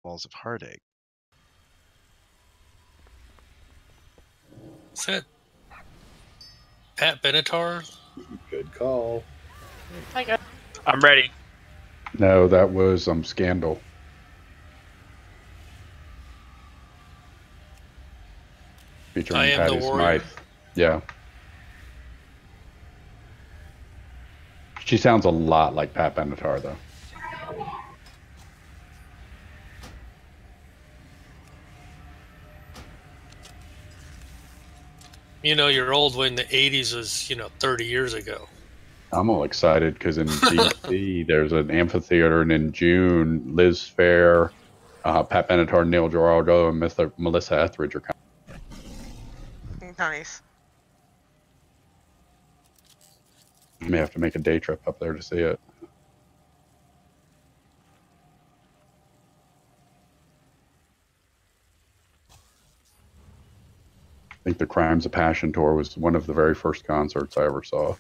balls of heartache. Is that Pat Benatar? Good call. I'm ready. No, that was Scandal. Featuring I Am Patty the Warrior. Smythe. Yeah. She sounds a lot like Pat Benatar, though. You know, you're old when the 80s was, 30 years ago. I'm all excited because in DC there's an amphitheater, and in June, Liz Phair, Pat Benatar, Neil Giraldo, and Melissa Etheridge are coming. Nice. You may have to make a day trip up there to see it. I think the Crimes of Passion tour was one of the very first concerts I ever saw.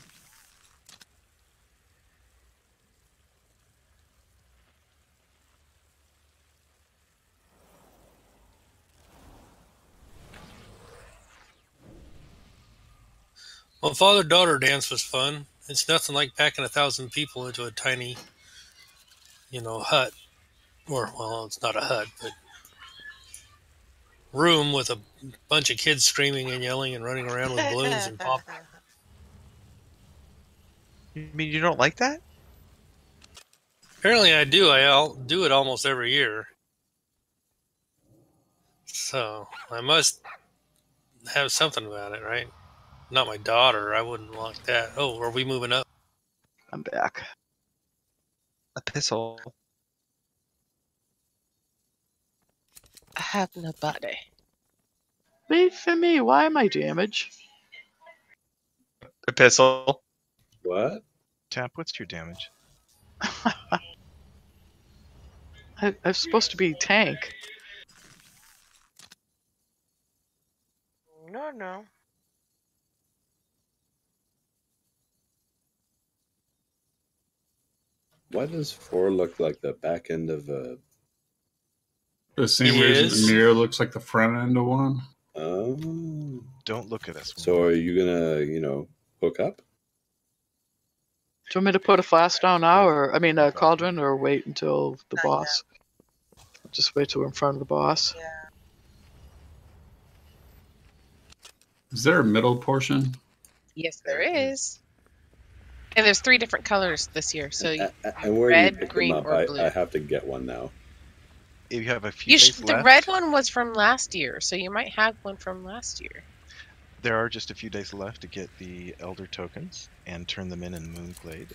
Well, father-daughter dance was fun. It's nothing like packing 1,000 people into a tiny, hut. Or, well, it's not a hut, but room with a bunch of kids screaming and yelling and running around with balloons and pop. You mean you don't like that? Apparently I do. I'll do it almost every year. So I must have something about it, right? Not my daughter. I wouldn't like that. Oh, are we moving up? I'm back. Epistle. I have nobody. Wait for me. Why am I damaged? Epistle. What? Tap, what's your damage? I'm supposed to be tank. No. Why does 4 look like the back end of a... The same reason the mirror looks like the front end of one. Oh. Don't look at us. So are you gonna, hook up? Do you want me to put a flask down now, or a cauldron, or wait until the boss? Just wait till we're in front of the boss. Yeah. Is there a middle portion? Yes, there is. And there's 3 different colors this year. So And where red, you pick green, them up, or blue. I have to get one now. If you have a few days the left, red one was from last year, so you might have one from last year. there are just a few days left to get the Elder tokens and turn them in Moonglade.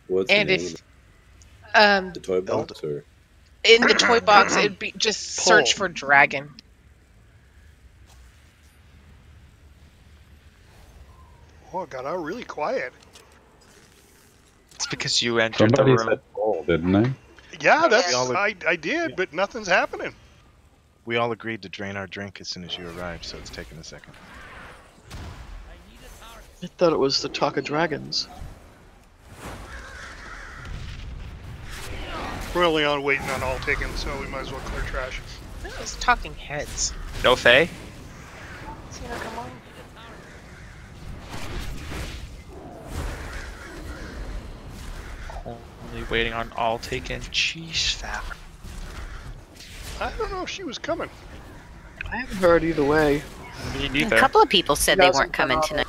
What's And the name if of the toy box? Or? in the toy box, it'd be just search for dragon. Oh, it got out really quiet. It's because you entered Somebody the room. said ball, didn't they? Yeah, that's Yeah. I did, but nothing's happening. We all agreed to drain our drink as soon as you arrived, so it's taken a second. I thought it was the Talk of Dragons. We're only on waiting on all taken, so we might as well clear trash. That was talking heads. No Faye? Cena, come on. Only waiting on all taken. Jeez, fat. I don't know if she was coming. I haven't heard either way. Me A neither. couple of people said they Doesn't weren't coming come out. tonight.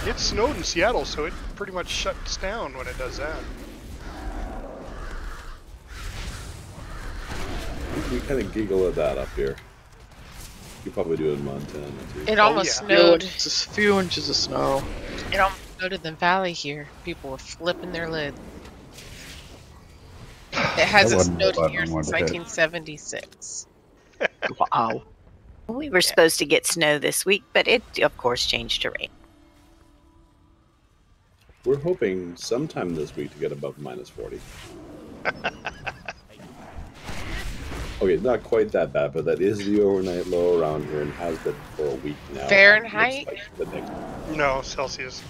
It snowed in Seattle, so it pretty much shuts down when it does that. We kind of giggle at that up here. You probably do it in Montana too. It almost Few snowed. inches, few inches of snow. It almost snowed in the valley here. People were flipping their lid. It hasn't wasn't snowed what I here wanted since to hit. 1976. Wow. We were supposed to get snow this week, but it, of course, changed to rain. We're hoping sometime this week to get above -40. Okay, not quite that bad, but that is the overnight low around here and has been for a week now. Fahrenheit? Looks like the next- No, Celsius.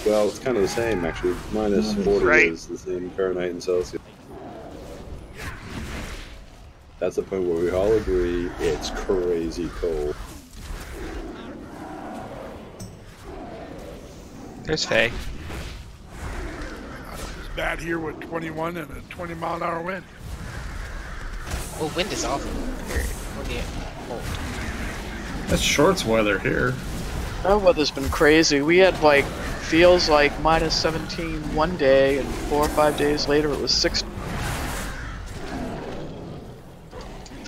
Well, it's kind of the same, actually. Minus 40 Right. is the same Fahrenheit and Celsius. That's the point where we all agree it's crazy cold. There's Faye. It's bad here with 21 and a 20-mile-an-hour wind. Well, wind is awful here. When you cold. That's shorts weather here. Our weather's been crazy. We had like feels like minus 17 one day, and 4 or 5 days later it was 6.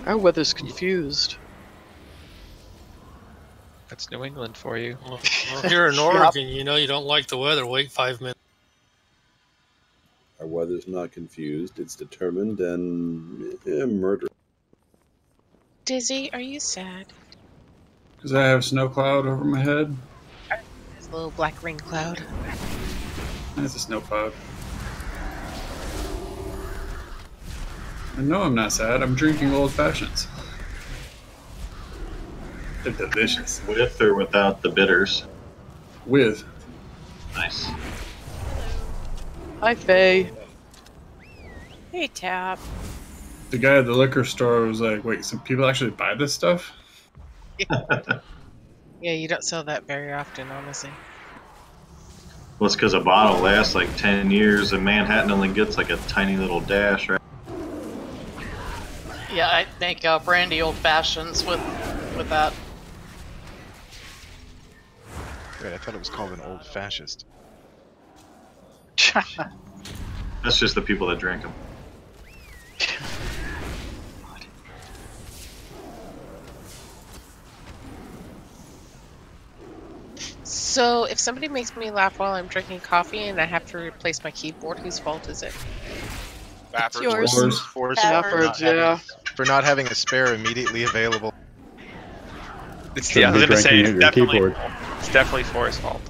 Our weather's confused. That's New England for you. Well, here in Oregon, you know you don't like the weather. Wait 5 minutes. Our weather's not confused. It's determined and murder. Dizzy, are you sad? Because I have snow cloud over my head. There's a little black ring cloud. That's a snow cloud. I know I'm not sad. I'm drinking old fashions. They're delicious. With or without the bitters? With. Nice. Hi, Faye. Hey, Tap. The guy at the liquor store was like, wait, some people actually buy this stuff? Yeah, you don't sell that very often, honestly. Well, it's because a bottle lasts like 10 years and Manhattan only gets like a tiny little dash, right? Yeah, I make brandy old fashions with that. Wait, I thought it was called an old fascist. That's just the people that drink them. So, if somebody makes me laugh while I'm drinking coffee and I have to replace my keyboard, whose fault is it? It's yours. Faffard's, yeah. For not having a spare immediately available. It's I was gonna say it's your definitely, keyboard. it's definitely Forrest's fault.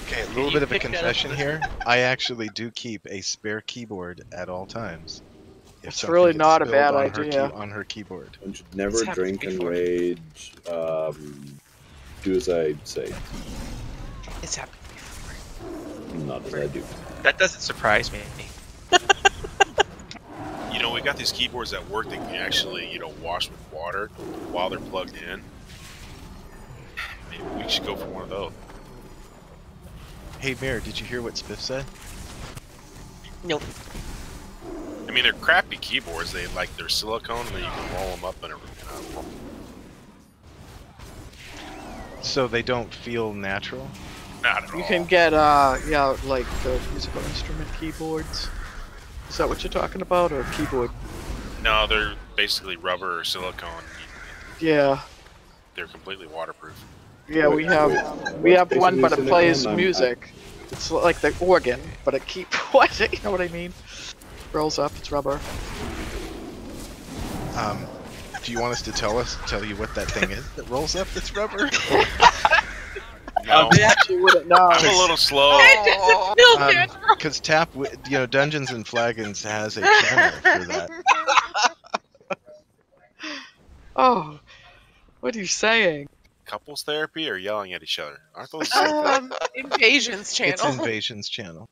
Okay, a little bit of a confession here. I actually do keep a spare keyboard at all times. If It's something really gets not a spilled bad on her idea. on her keyboard. One should never It's happened drink and before. rage. Do as I say, It's happened before. not as I do. That doesn't surprise me. You know, we got these keyboards that work that can actually, wash with water while they're plugged in. Maybe we should go for one of those. Hey, Mayor, did you hear what Spiff said? Nope. I mean, they're crappy keyboards. They're silicone, and then you can roll them up in a So they don't feel natural? not at all. You can get, like the musical instrument keyboards. Is that what you're talking about, or keyboard? No, they're basically rubber or silicone. Yeah. They're completely waterproof. Yeah, we have one, but it plays music. It's like the organ, but it keeps what? You know what I mean? Rolls up. It's rubber. Do you want us to tell you what that thing is that rolls up that's rubber? No, They actually wouldn't know. I'm a little slow. Because Tap, Dungeons and Flagons has a channel for that. Oh, what are you saying? Couples therapy or yelling at each other? Aren't those the same thing? Invasions channel. It's Invasion's channel.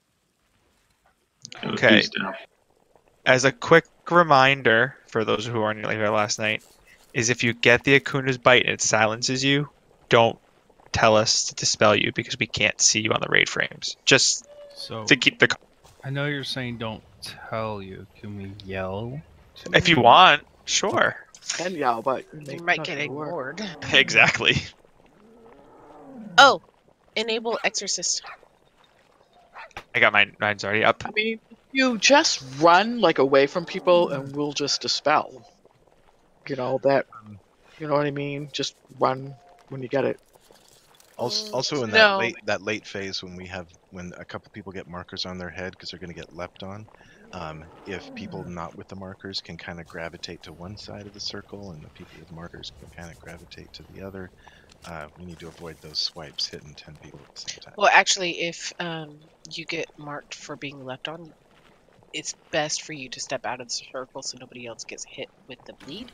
Okay. As a quick reminder for those who weren't here last night, is if you get the Akuna's bite and it silences you, don't tell us to dispel you because we can't see you on the raid frames. Just to keep the. I know you're saying don't tell you. Can we yell? If you want, sure. Can yell, but You might get ignored. Exactly. Oh, enable exorcist. I got mine's already up. I mean, you just run like away from people, and we'll just dispel. You know that. You know what I mean? Just run when you get it. Also in No. that late phase when a couple people get markers on their head because they're going to get leapt on, if people not with the markers can kind of gravitate to one side of the circle and the people with markers can kind of gravitate to the other, we need to avoid those swipes hitting 10 people at the same time. Well, actually, if you get marked for being left on, it's best for you to step out of the circle so nobody else gets hit with the bleed.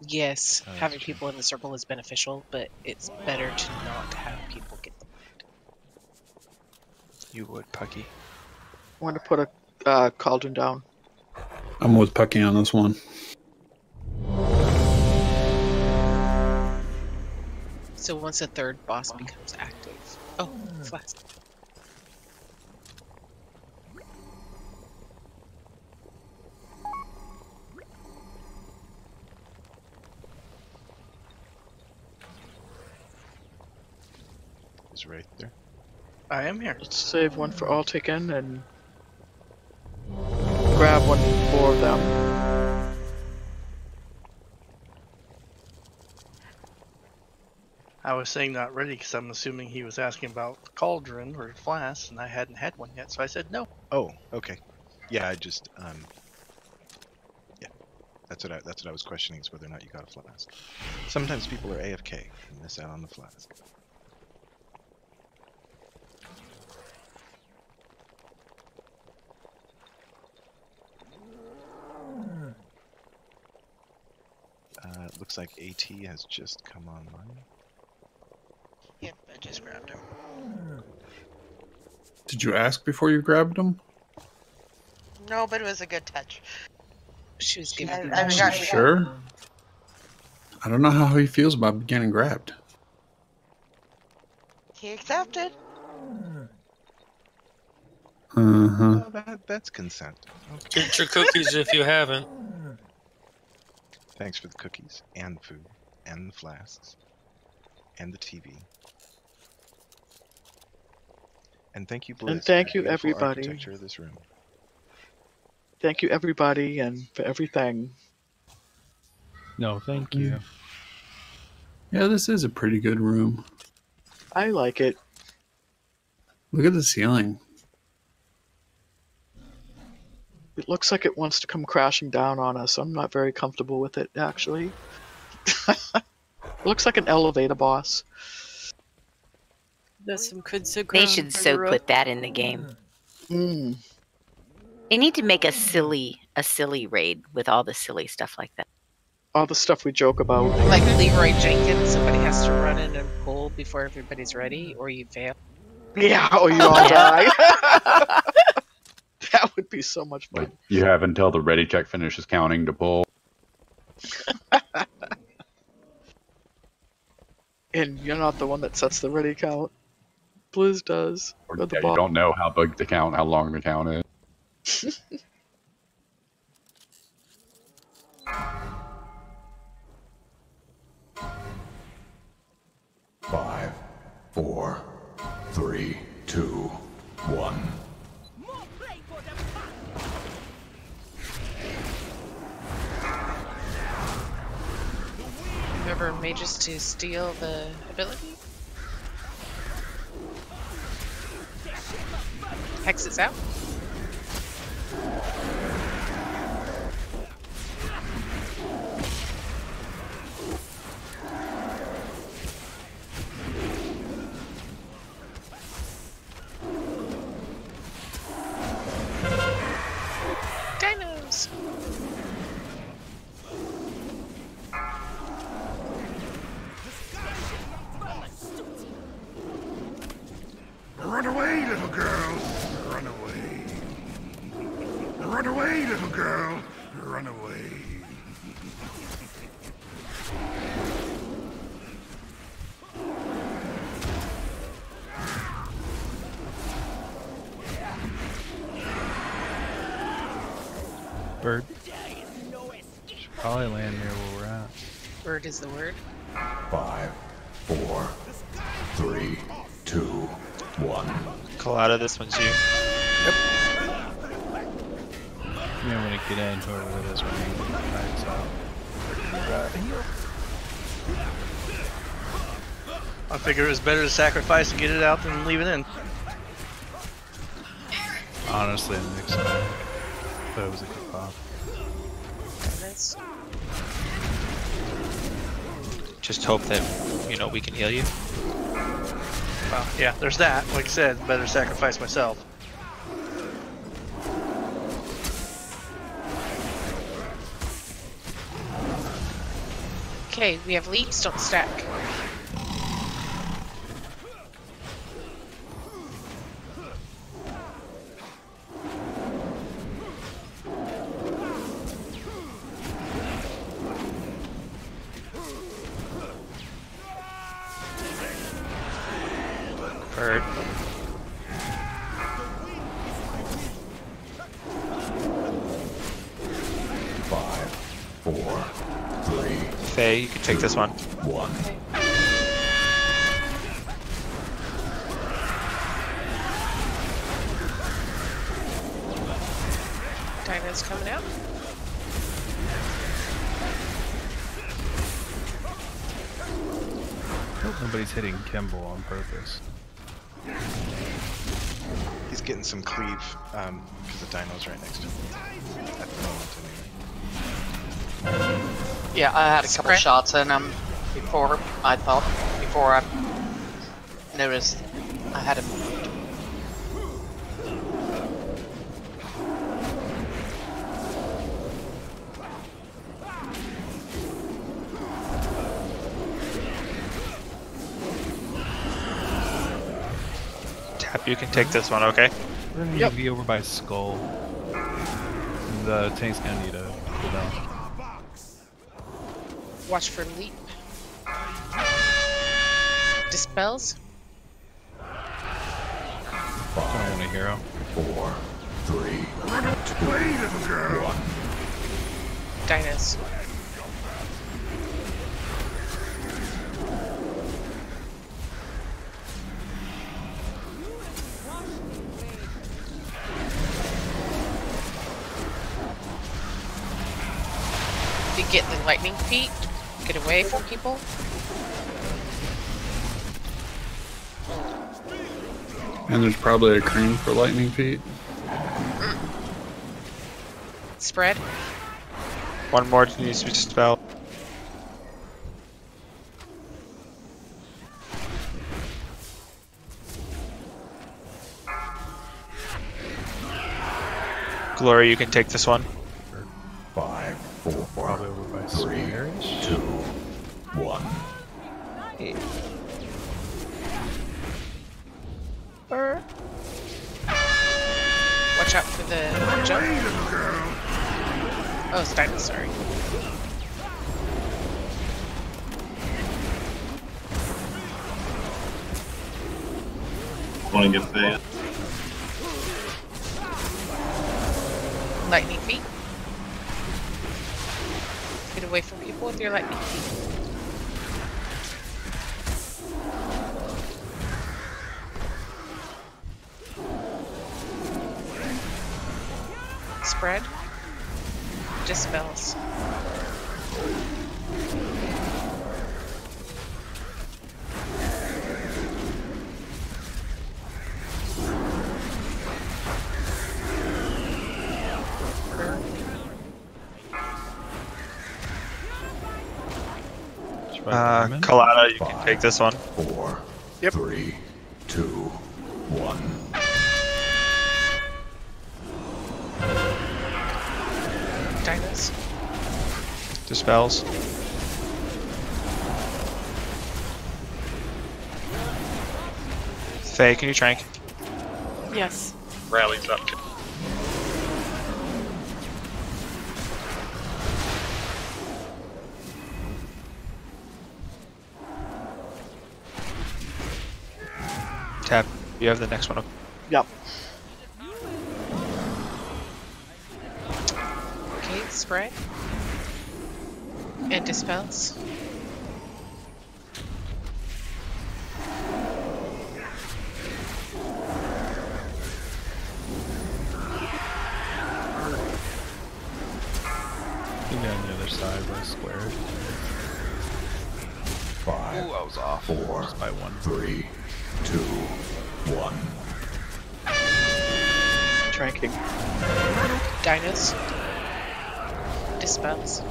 Yes, having people in the circle is beneficial, but it's better to not have people get the bleed. You would, Pucky. I want to put a cauldron down. I'm with Pucky on this one. So once a third boss becomes active. Oh, flask. Is right there. I am here. Let's save one for all taken and grab one for them. I was saying not ready because I'm assuming he was asking about the cauldron or flask, and I hadn't had one yet, so I said no. Oh, okay. Yeah, I just yeah, that's what I was questioning, is whether or not you got a flask. Sometimes people are AFK and miss out on the flask. It looks like AT has just come online. Yep, I just grabbed him. Did you ask before you grabbed him? No, but it was a good touch. She was giving Sure. I don't know how he feels about getting grabbed. He accepted. Uh-huh. Oh, that's consent. Okay. Get your cookies if you haven't. Thanks for the cookies, and the food, and the flasks, and the TV. And thank you, Bliss. And thank for you, the beautiful everybody. architecture of this room. Thank you, everybody, and for everything. No, thank you. Yeah, this is a pretty good room. I like it. Look at the ceiling. It looks like it wants to come crashing down on us. I'm not very comfortable with it, actually. It looks like an elevator boss. There's some they should so put that in the game. Mm. They need to make a silly raid with all the silly stuff like that. All the stuff we joke about. Like Leroy Jenkins, somebody has to run in and pull before everybody's ready, or you fail. Yeah, or you all die. That would be so much fun. Like, you have until the ready check finishes counting to pull. And you're not the one that sets the ready count. Blizz does. Or, Or the yeah, boss. you don't know how big the count, how long the count is. 5, 4, 3, 2, 1. Remember mages to steal the ability? Hex is out. Dinos! Run away, little girl. Run away. Run away, little girl. Run away. Bird. Should probably land near where we're at. Word is the word. 5, 4, 3, 2, 1. Colada, this one's you. Yep. Yeah, I'm gonna get in whoever it is when he backs out. I figure it was better to sacrifice and get it out than leave it in. Honestly, it makes sense. Thought it was a good pop. Just hope that, we can heal you. Well, yeah, there's that. Like I said, better sacrifice myself. Okay, we have leaks, don't stack. Faye, you can take this one. Dinah's coming out. Nobody's hitting Kimball on purpose. He's getting some cleave because the dino's right next to him. At the moment, anyway. Yeah, I had a couple shots in him before I noticed I had him moved. Tap, you can take this one, okay? We're gonna need to be over by Skull. The tank's gonna need a cooldown. Watch for leap. Dispels. I don't want a hero. 4, 3, 2, 1, little girl. Dinah's. To get the lightning feet, get away from people. And there's probably a cream for lightning feet. Spread. One more needs to be dispelled. Glory, you can take this one. 5, 4, 3, 2, 1. Watch out for the jump. Oh, it's Dinah, sorry. Want to get fed? Lightning feet. Get away from people with your lightning feet. Spread. Dispels. Kalana, you can take this one. 4, 3, 2, 1. Dinah's. Dispels. Faye, can you trank? Yes. Rallies up. Tap, you have the next one. Yep. Okay, spread. And dispels. Maybe on the other side by square. 5, Ooh, I was off. 4, just by 1. 3, 2, 1. Tranking. Dinah's. Dispels.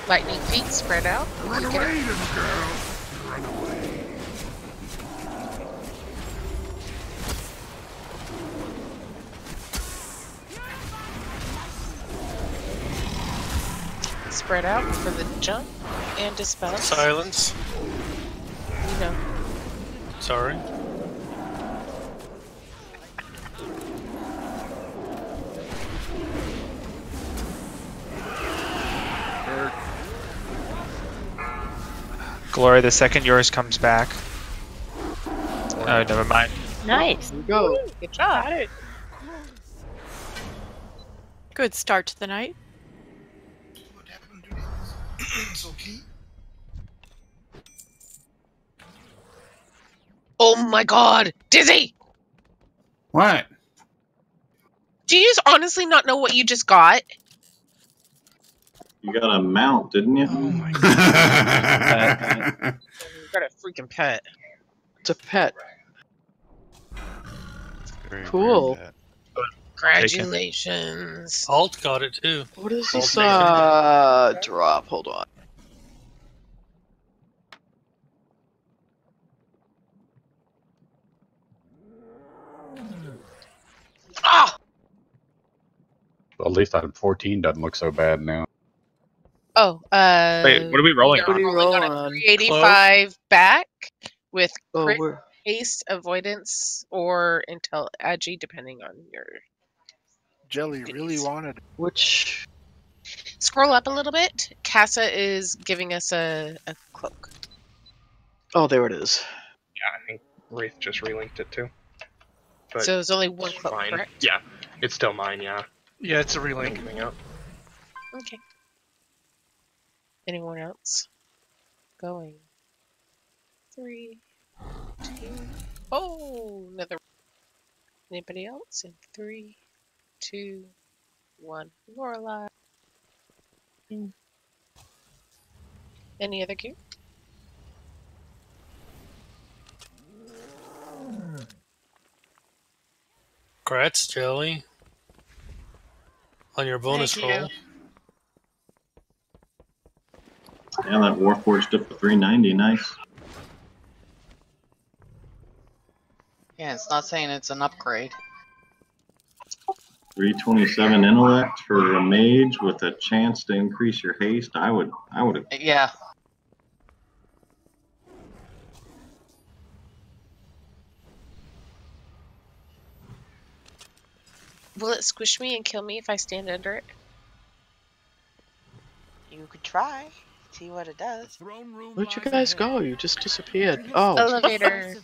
Lightning feet spread out. Run away, little girl. Run away. Spread out for the jump and dispel. Silence. You know. Sorry. Glory, the second yours comes back, Oh, never mind. Nice. Here we go. Good job. Good start to the night. It's okay. Oh my god! Dizzy! What? Do you just honestly not know what you just got? You got a mount, didn't you? Oh my god. You got a freaking pet. It's a pet. Very, Cool. very bad. Congratulations. Alt got it too. What is Alt this Nation. drop? Hold on. Ah! Well, at least item 14 doesn't look so bad now. Oh, Wait, what are we rolling What are you on? rolling on a rolling? 385 back with Oh, crit, we're... haste, avoidance, or intel agi, depending on your. Jelly really wanted it. Which? Scroll up a little bit. Casa is giving us a cloak. Oh, there it is. Yeah, I think Wraith just relinked it too. But So there's only one it's cloak, mine. correct? Yeah, it's still mine. Yeah. Yeah, it's a relink. Okay. Anyone else? Going. 3, 2. Oh, another. Anybody else? In 3, 2, 1. Lorelai. Any other gear? Congrats, Jelly. On your bonus Thank you. roll. Yeah, that Warforged up to 390. Nice. Yeah, it's not saying it's an upgrade. 327 intellect for a mage with a chance to increase your haste. I would. Yeah. Will it squish me and kill me if I stand under it? You could try. See what it does. Where'd you guys go? You just disappeared. Oh. Elevator.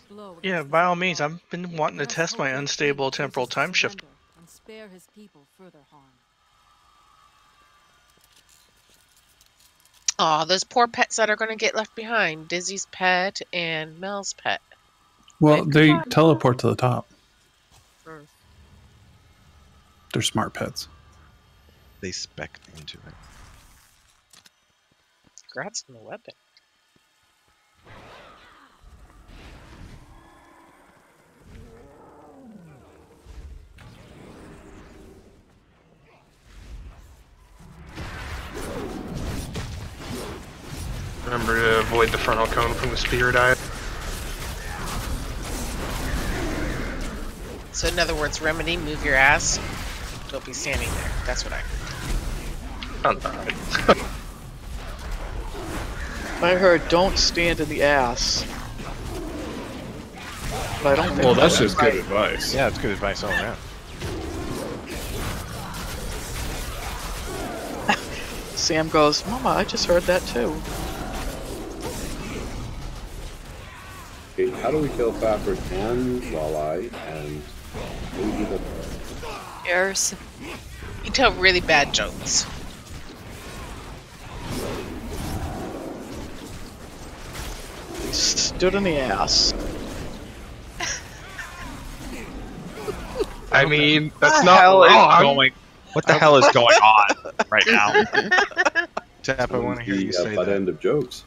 Yeah, by all means, I've been wanting to test my unstable temporal time shift. And spare his people further harm. Aw, those poor pets that are going to get left behind. Dizzy's pet and Mel's pet. Well, they teleport to the top. Mm. They're smart pets. They spec into it. Congrats on the weapon. Remember to avoid the frontal cone from the spirit eye. So in other words, Remedy, move your ass. Don't be standing there. That's what I heard. Sounds alright. I heard don't stand in the ass. But I don't think Well, that's just right. good advice. Yeah, it's good advice all around. Sam goes, Mama, I just heard that too. Okay, how do we kill Fafford and Walleye and maybe the... Yours. You tell really bad jokes. He stood in the ass. I mean, that's not hell is wrong. going? What the hell is going on right now? Tap, I want to hear you say butt that. end of jokes.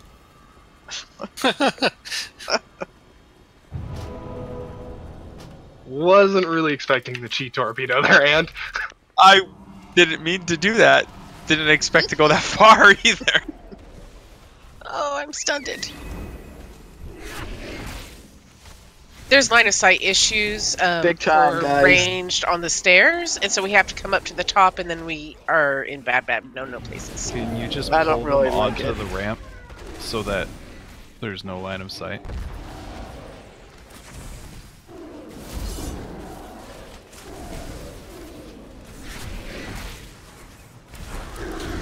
Wasn't really expecting the chi torpedo there, and I didn't mean to do that. Didn't expect to go that far either. Oh, I'm stunted. There's line of sight issues. Big time, we're guys. ranged on the stairs, and so we have to come up to the top, and then we are in bad no places. Can you just I pull don't really them like onto it. the ramp so that there's no line of sight?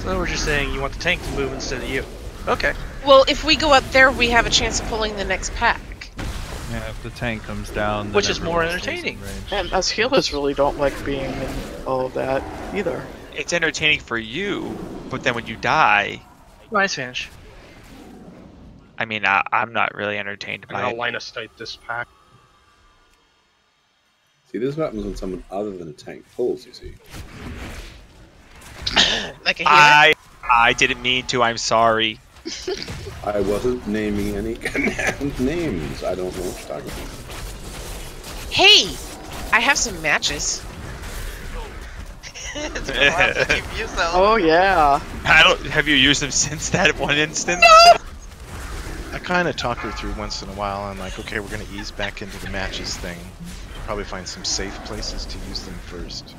So we're just saying you want the tank to move instead of you. Okay. Well, if we go up there, we have a chance of pulling the next pack. Yeah, if the tank comes down, then Which is more everyone stays in entertaining. range. And us healers really don't like being in all of that either. It's entertaining for you, but then when you die, Nice finish. I mean, I'm not really entertained I'm by gonna it. line of sight this pack. See, this happens when someone other than a tank pulls, you see. Like a healer? I didn't mean to. I'm sorry. I wasn't naming any names. I don't know what you're talking about. Hey! I have some matches. It's been a while since you've used those. Oh yeah. Have you used them since that one instance? I kind of talk her through once in a while. I'm like, okay, we're going to ease back into the matches thing. Probably find some safe places to use them first.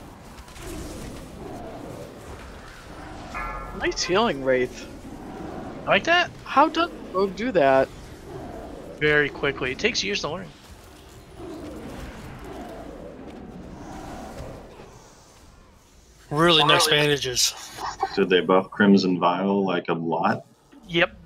Nice healing wraith. Like that? How does Rogue do that? Very quickly. It takes years to learn. Really nice bandages. Did they buff Crimson Vial like a lot? Yep.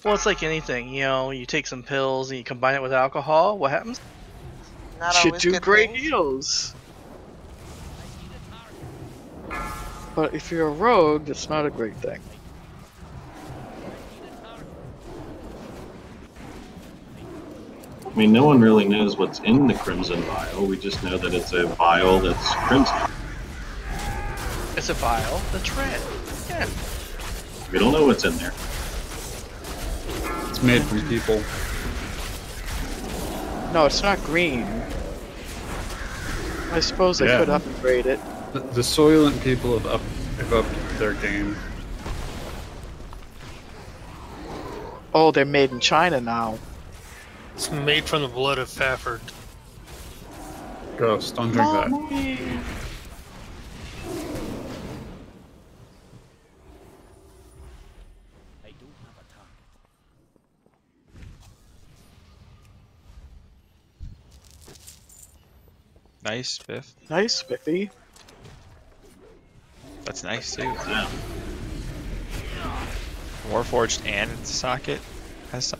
Well, it's like anything, you know, you take some pills and you combine it with alcohol, what happens? Not Should always do good great things. heals. But if you're a rogue, that's not a great thing. I mean, no one really knows what's in the Crimson Vial. We just know that it's a vial that's crimson. It's a vial that's red. Yeah. We don't know what's in there. It's made from people. No, it's not green. I suppose they Yeah. could upgrade it. The Soylent people have upped their game. Oh, they're made in China now. It's made from the blood of Faffard. Gross, don't drink that. Mommy. Nice, Biff. Nice, Biffy. That's nice too. Warforged and socket has some.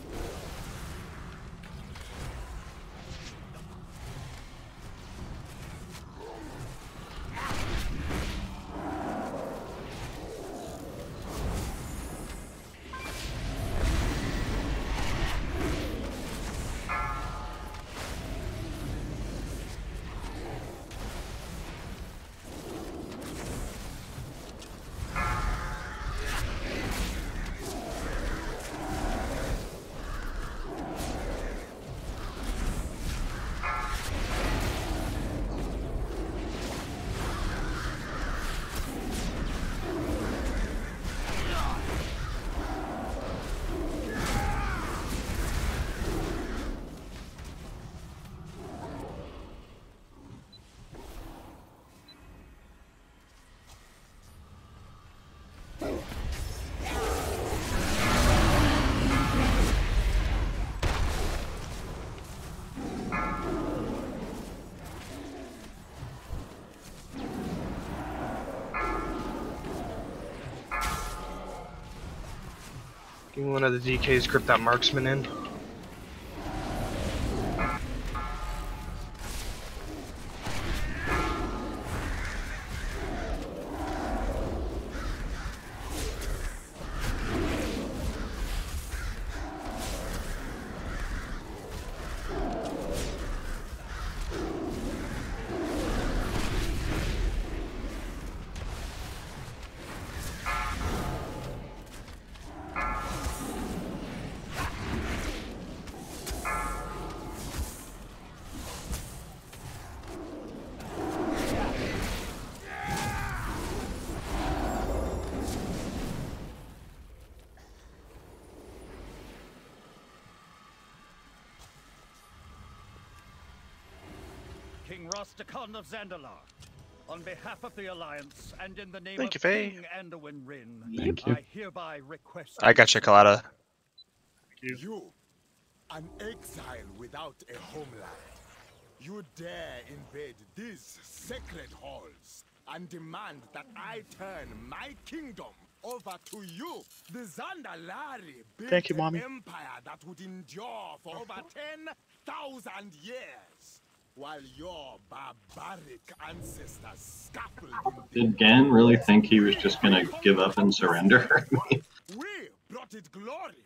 Can one of the DKs grip that marksman in? King Rostakon of Zandalar, on behalf of the Alliance and in the name Thank of you, Faye. King Anduin Rin, Thank you. I hereby request. I got Chocolata. You, an exile without a homeland, you dare invade these sacred halls and demand that I turn my kingdom over to you. The Zandalari built Thank you, an Mommy. empire that would endure for over 10,000 years, while your barbaric ancestors scuffled in Did Gan really think he was just gonna give up and surrender? We brought it glory.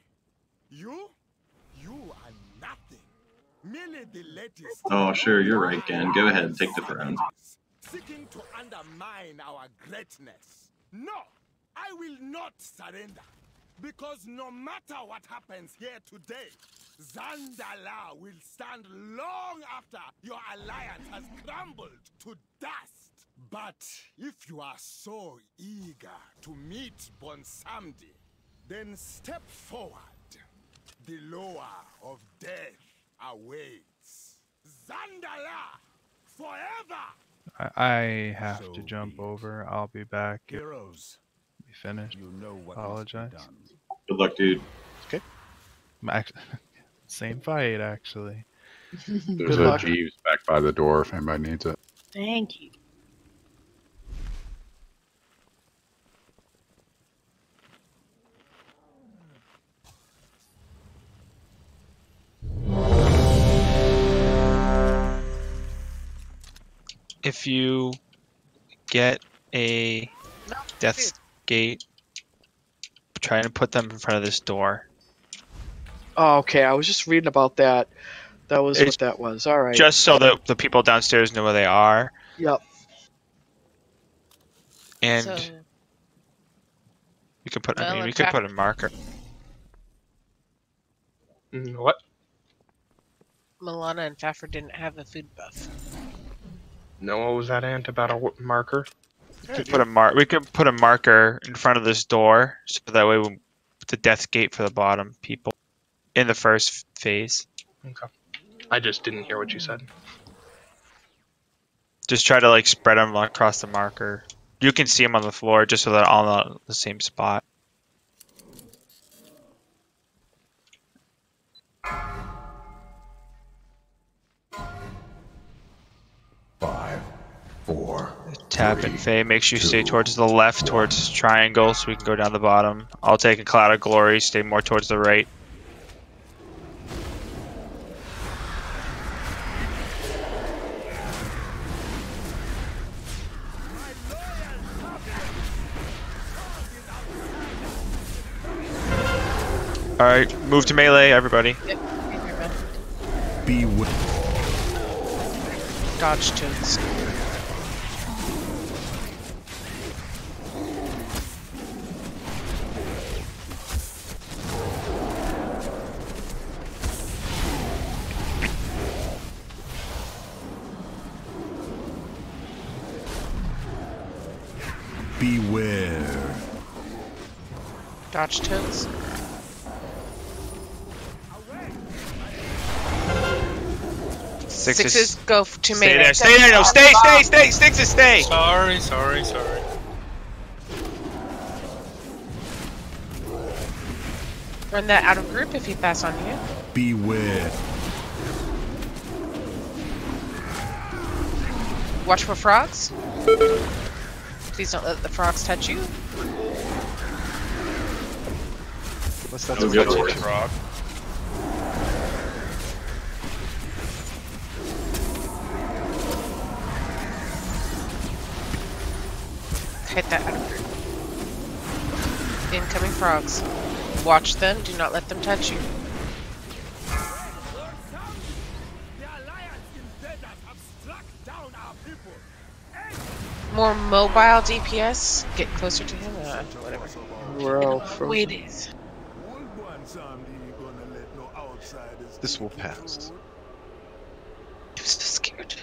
You are nothing. Merely the latest. Oh, sure, you're right, Gan. Go ahead, take the throne. Seeking to undermine our greatness. No, I will not surrender. Because no matter what happens here today, Zandala will stand long after your alliance has crumbled to dust. But if you are so eager to meet Bonsamdi, then step forward. The lower of death awaits. Zandala, forever! I have to jump over. I'll be back. Heroes, we finished. You know what Apologize. Good luck, dude. Okay. Same fight, actually. There's a Jeeves back by the door if anybody needs it. Thank you. If you get a death's gate, try to put them in front of this door. Oh, okay, I was just reading about that. That was what that was. All right. Just so that the people downstairs know where they are. Yep. And So, we could put. I Well, mean, in we could fact- put a marker. What? Milana and Fafford didn't have a food buff. No, what was that, Ant, about a marker? We could put a We could put a marker in front of this door, so that way we the death gate for the bottom people in the first phase. Okay. I just didn't hear what you said. Just try to like spread them across the marker. You can see them on the floor, just so they're all in the same spot. Five, four. Tap and Faye. Make sure you stay towards the left, towards triangle, so we can go down the bottom. I'll take a cloud of glory. Stay more towards the right. All right, move to melee, everybody. Beware. Dodge tunes. Beware. Dodge tunes. Sixes go to Stay melee. there, stay there, no, stay, Sixes, stay! Sorry. Run that out of group if he pass on you. Beware. Watch for frogs. Please don't let the frogs touch you. What's that? Oh, good touch lord. it, frog? Hit that out of group. Incoming frogs. Watch them. Do not let them touch you. More mobile DPS. Get closer to him. Whatever. We're all frozen. Wait, it is. This will pass. I'm so scared.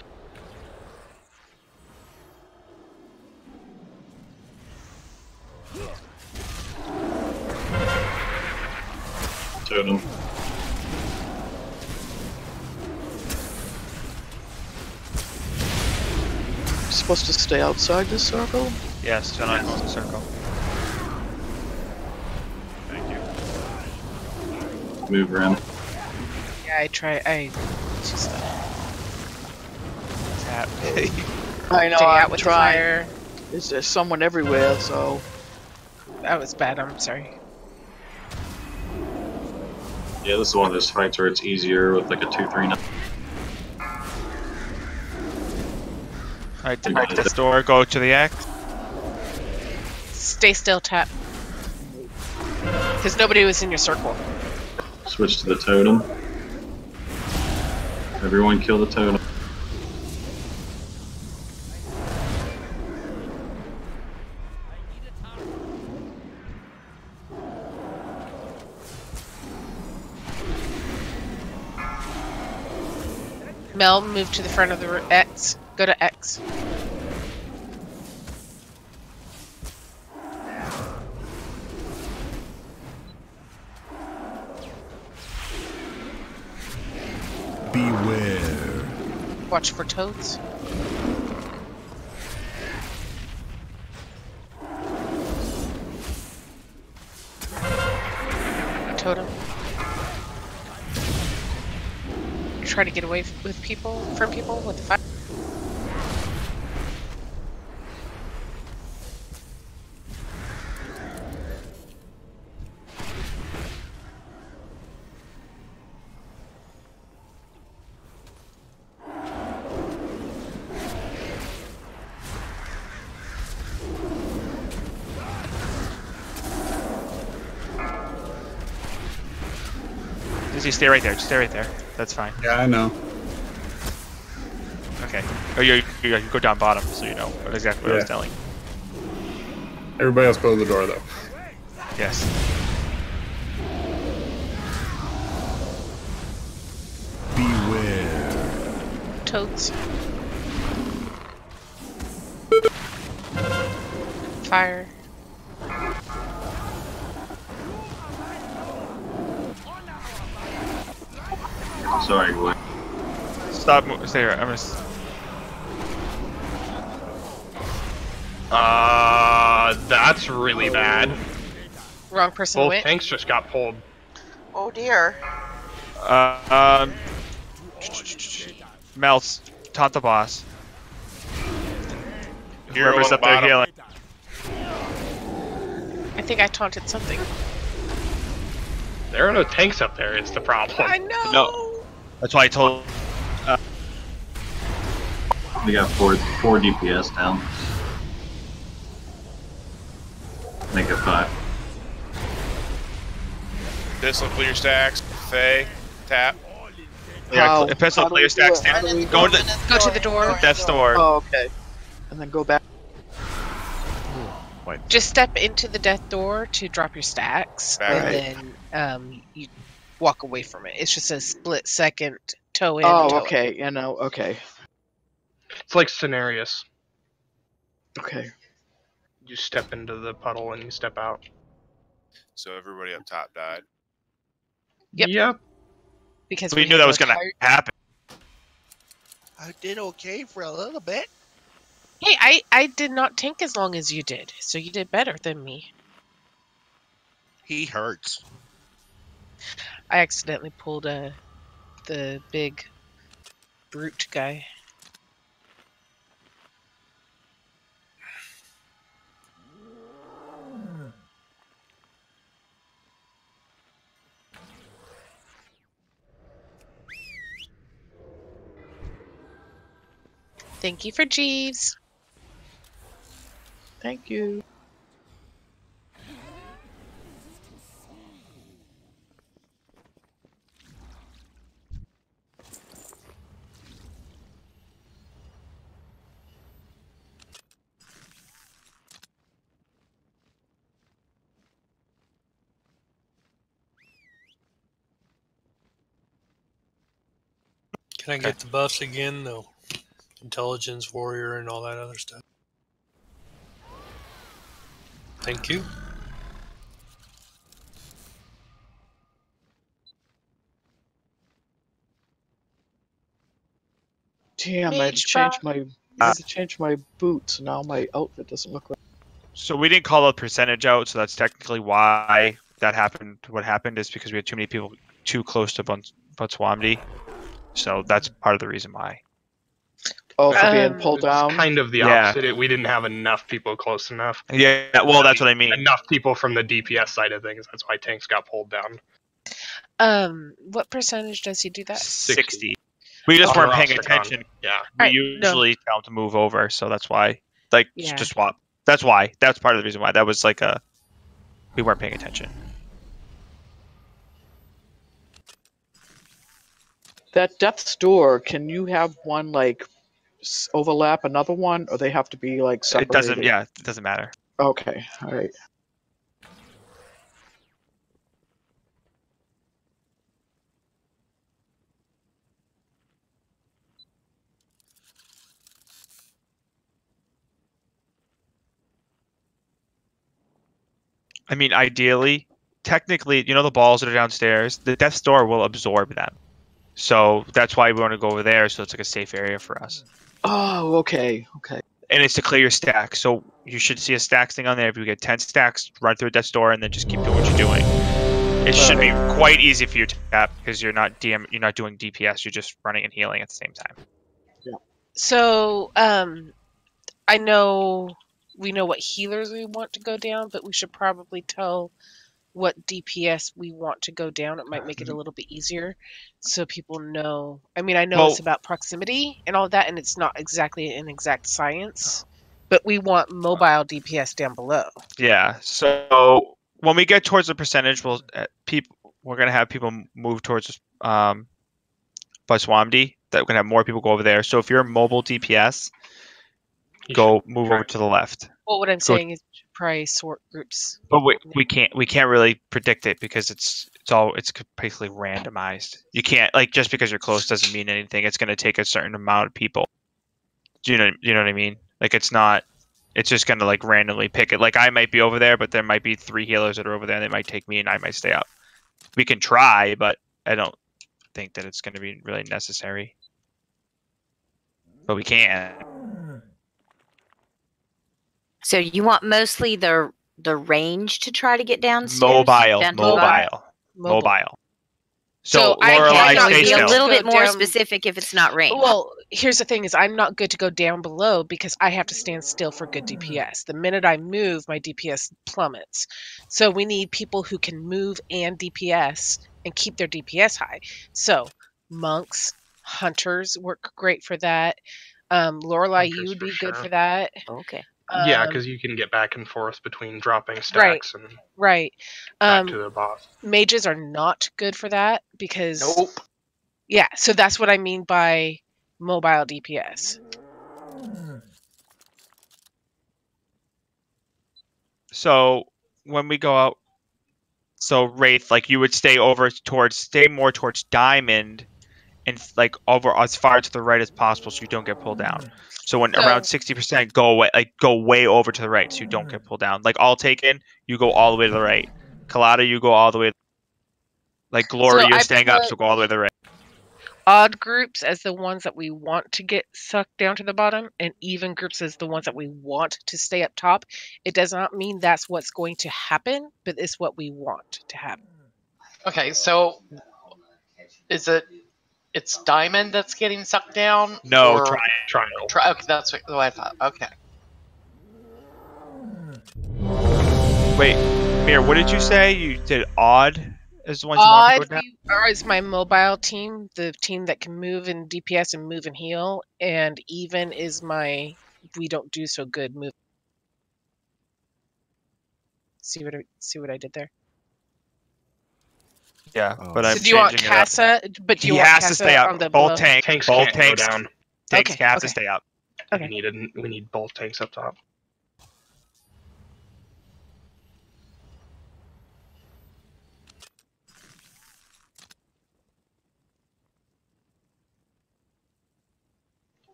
Totem. Supposed to stay outside this circle? Yes, do not go in the circle. Thank you. Move around. Yeah, I just Tap. I know, stay I'm out with the trying. fire. There's someone everywhere, so... That was bad. I'm sorry. Yeah, this is one of those fights where it's easier with like a 2-3-9. Alright, to this door, go to the X. Stay still, tap. Because nobody was in your circle. Switch to the totem. Everyone kill the totem. Mel, move to the front of the X. Go to X. Beware. Watch for toads. Totem. Try to get away with people from people with the fire. Just stay right there. Just stay right there. That's fine. Yeah, I know. Okay. Oh, you go down bottom, so you know exactly what I was telling. Everybody else close the door, though. Yes. Beware. Toads. Fire. Sorry, Gwen. Stop. Stay here. I'm gonna. That's really bad. Wrong person Both went. tanks just got pulled. Oh dear. Melts. Taunt the boss. Hero Whoever's on the up there bottom. healing. I think I taunted something. There are no tanks up there. It's the problem. I know. No. That's why I told. We got four DPS down. Make it 5. This will clear stacks. Faye, tap. Yeah, Pistol player stacks. Go to the door. Death's door. Oh, okay. And then go back. Just step into the death door to drop your stacks, and then you walk away from it. It's just a split second toe in. Oh, toe okay. You know, okay. It's like Cenarius. Okay. You step into the puddle and you step out. So everybody up top died. Yep. Because we knew that was going to happen. I did okay for a little bit. Hey, I did not tank as long as you did, so you did better than me. He hurts. I accidentally pulled the big brute guy. Thank you for Jeeves. Thank you. Can I get the buffs again, though? Intelligence, warrior, and all that other stuff. Thank you. Damn, I had to change my boots. Now my outfit doesn't look right. So we didn't call the percentage out, so that's technically why that happened. What happened is because we had too many people too close to Butswamdi. So that's part of the reason why. Oh, for being pulled down? Kind of the Yeah. opposite. We didn't have enough people close enough. Yeah, well, that's what I mean. Enough people from the DPS side of things. That's why tanks got pulled down. What percentage does he do that? 60. We just weren't paying attention. Yeah. We Alright, usually tell them to move over, so that's why. Like, Yeah. just swap. That's why. That's part of the reason why. That was like a... We weren't paying attention. That Death's Door, can you have one, like, overlap another one, or they have to be, like, separated? It doesn't, yeah, it doesn't matter. Okay, alright. I mean, ideally, technically, you know the balls that are downstairs? The Death's Door will absorb them. So that's why we want to go over there, so it's like a safe area for us. Oh, okay, okay. And it's to clear your stack. So you should see a stacks thing on there. If you get 10 stacks, run through a Death's Door, and then just keep doing what you're doing. It should be quite easy for you to tap because you're not doing DPS. You're just running and healing at the same time. Yeah. So, I know we know what healers we want to go down, but we should probably tell what DPS we want to go down. It might make it a little bit easier so people know. I mean, I know it's about proximity and all of that, and it's not exactly an exact science, but we want mobile DPS down below. Yeah. So when we get towards the percentage, we're gonna have people move towards Baswamdi. That we're gonna have more people go over there. So if you're a mobile DPS, move over to the left. Well, what I'm saying is we should probably sort groups. But we can't really predict it because it's basically randomized. You can't, like, just because you're close doesn't mean anything. It's going to take a certain amount of people. Do you know what I mean? Like, it's just going to like randomly pick it. Like, I might be over there, but there might be 3 healers that are over there, and they might take me, and I might stay up. We can try, but I don't think that it's going to be really necessary. But we can. So you want mostly the range to try to get downstairs? Mobile. So Lorelei, I be still a little bit more down- specific if it's not range. Well, here's the thing: is I'm not good to go down below because I have to stand still for good DPS. The minute I move, my DPS plummets. So we need people who can move and DPS and keep their DPS high. So monks, hunters work great for that. Lorelei, you would be good for that. Okay. Yeah, because you can get back and forth between dropping stacks and right. back to the boss. Mages are not good for that because yeah, so that's what I mean by mobile DPS. So when we go out, so Wraith, like, you would stay more towards Diamond, and like over as far to the right as possible, so you don't get pulled down. So when around 60%, go away, like go way over to the right, so you don't get pulled down. Like all taken, you go all the way to the right. Kalada, you go all the way. Like Glory, you're staying up, so go all the way to the right. Odd groups as the ones that we want to get sucked down to the bottom, and even groups as the ones that we want to stay up top. It does not mean that's what's going to happen, but it's what we want to happen. Okay, so it's Diamond that's getting sucked down? No, or... Triangle. Okay, that's what I thought. Okay. Wait, Mir, what did you say? You did Odd as the ones you want to go down? Is my mobile team, the team that can move in DPS and move and heal, and even is my we don't do so good move. See what I did there? Yeah, but I'm So do you want changing it up. Casa? But do you He want has to Casa stay up. on the Both below? tanks Tanks both can't go tanks down. Tanks Okay, have to okay. stay up. Okay. We need both tanks up top.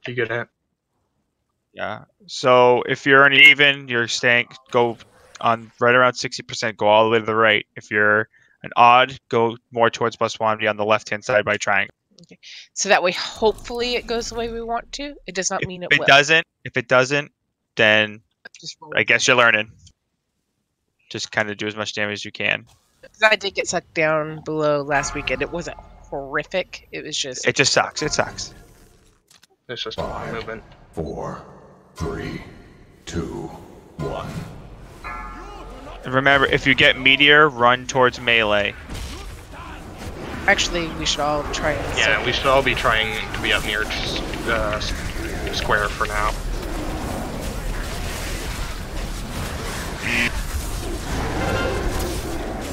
You good at? Yeah. So if you're an even, you're staying. Go on right around 60%. Go all the way to the right. If you're an odd, go more towards +1. On the left-hand side by triangle. Okay. So that way, hopefully, it goes the way we want to. It does not mean it If will. it doesn't, then I guess you're learning. Just kind of do as much damage as you can. Because I did get sucked down below last weekend. It wasn't horrific. It was just. It just sucks. It sucks. It's just 5, movement. 4, 3, 2, 1. And remember, if you get meteor, run towards melee. Actually, we should all try and... Yeah, we should all be trying to be up near square for now.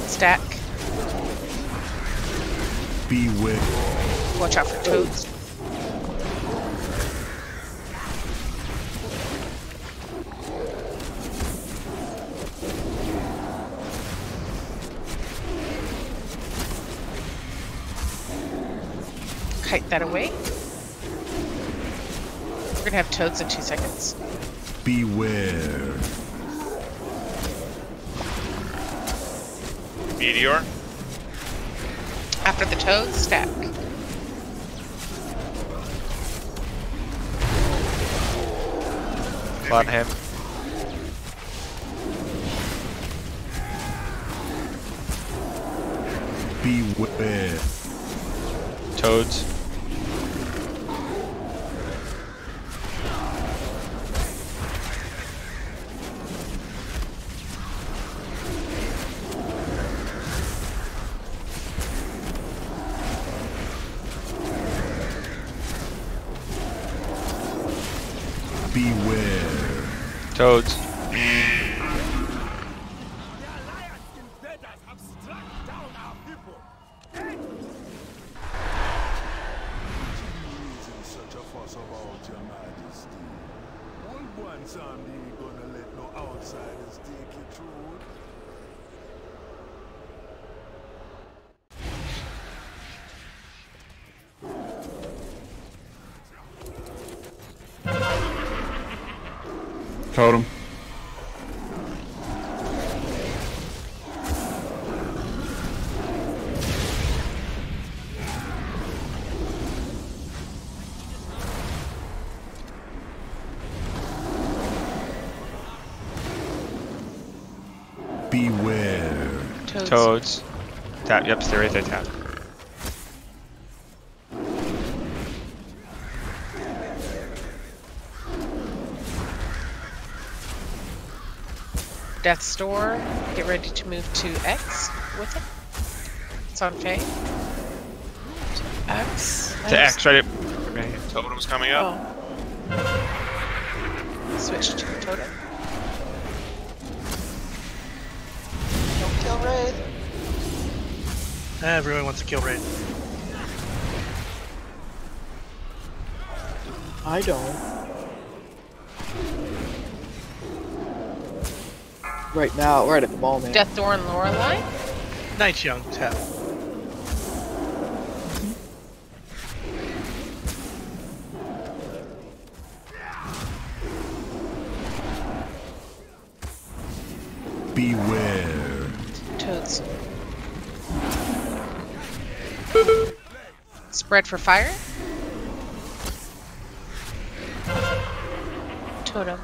Stack. Beware. Watch out for toads. Kite that away. We're gonna have toads in 2 seconds. Beware. Meteor. After the toads, stack. On him. Beware. Toads. Beware. Toads. Such a fuss about your majesty. Once I'm gonna let no outsiders take you through. Totem. Beware. Toads. Tap. Yep, stay right there, tap. Death's Door. Get ready to move to X with it. It's on Faye. X. To X, right? Totem's coming up. Switch to Totem. Don't kill Wraith. Everyone wants to kill Wraith. I don't. Right now, right at the moment. Death Door and Lorelei. Night's Young, tap. Beware. Toads. Spread for fire. Totem.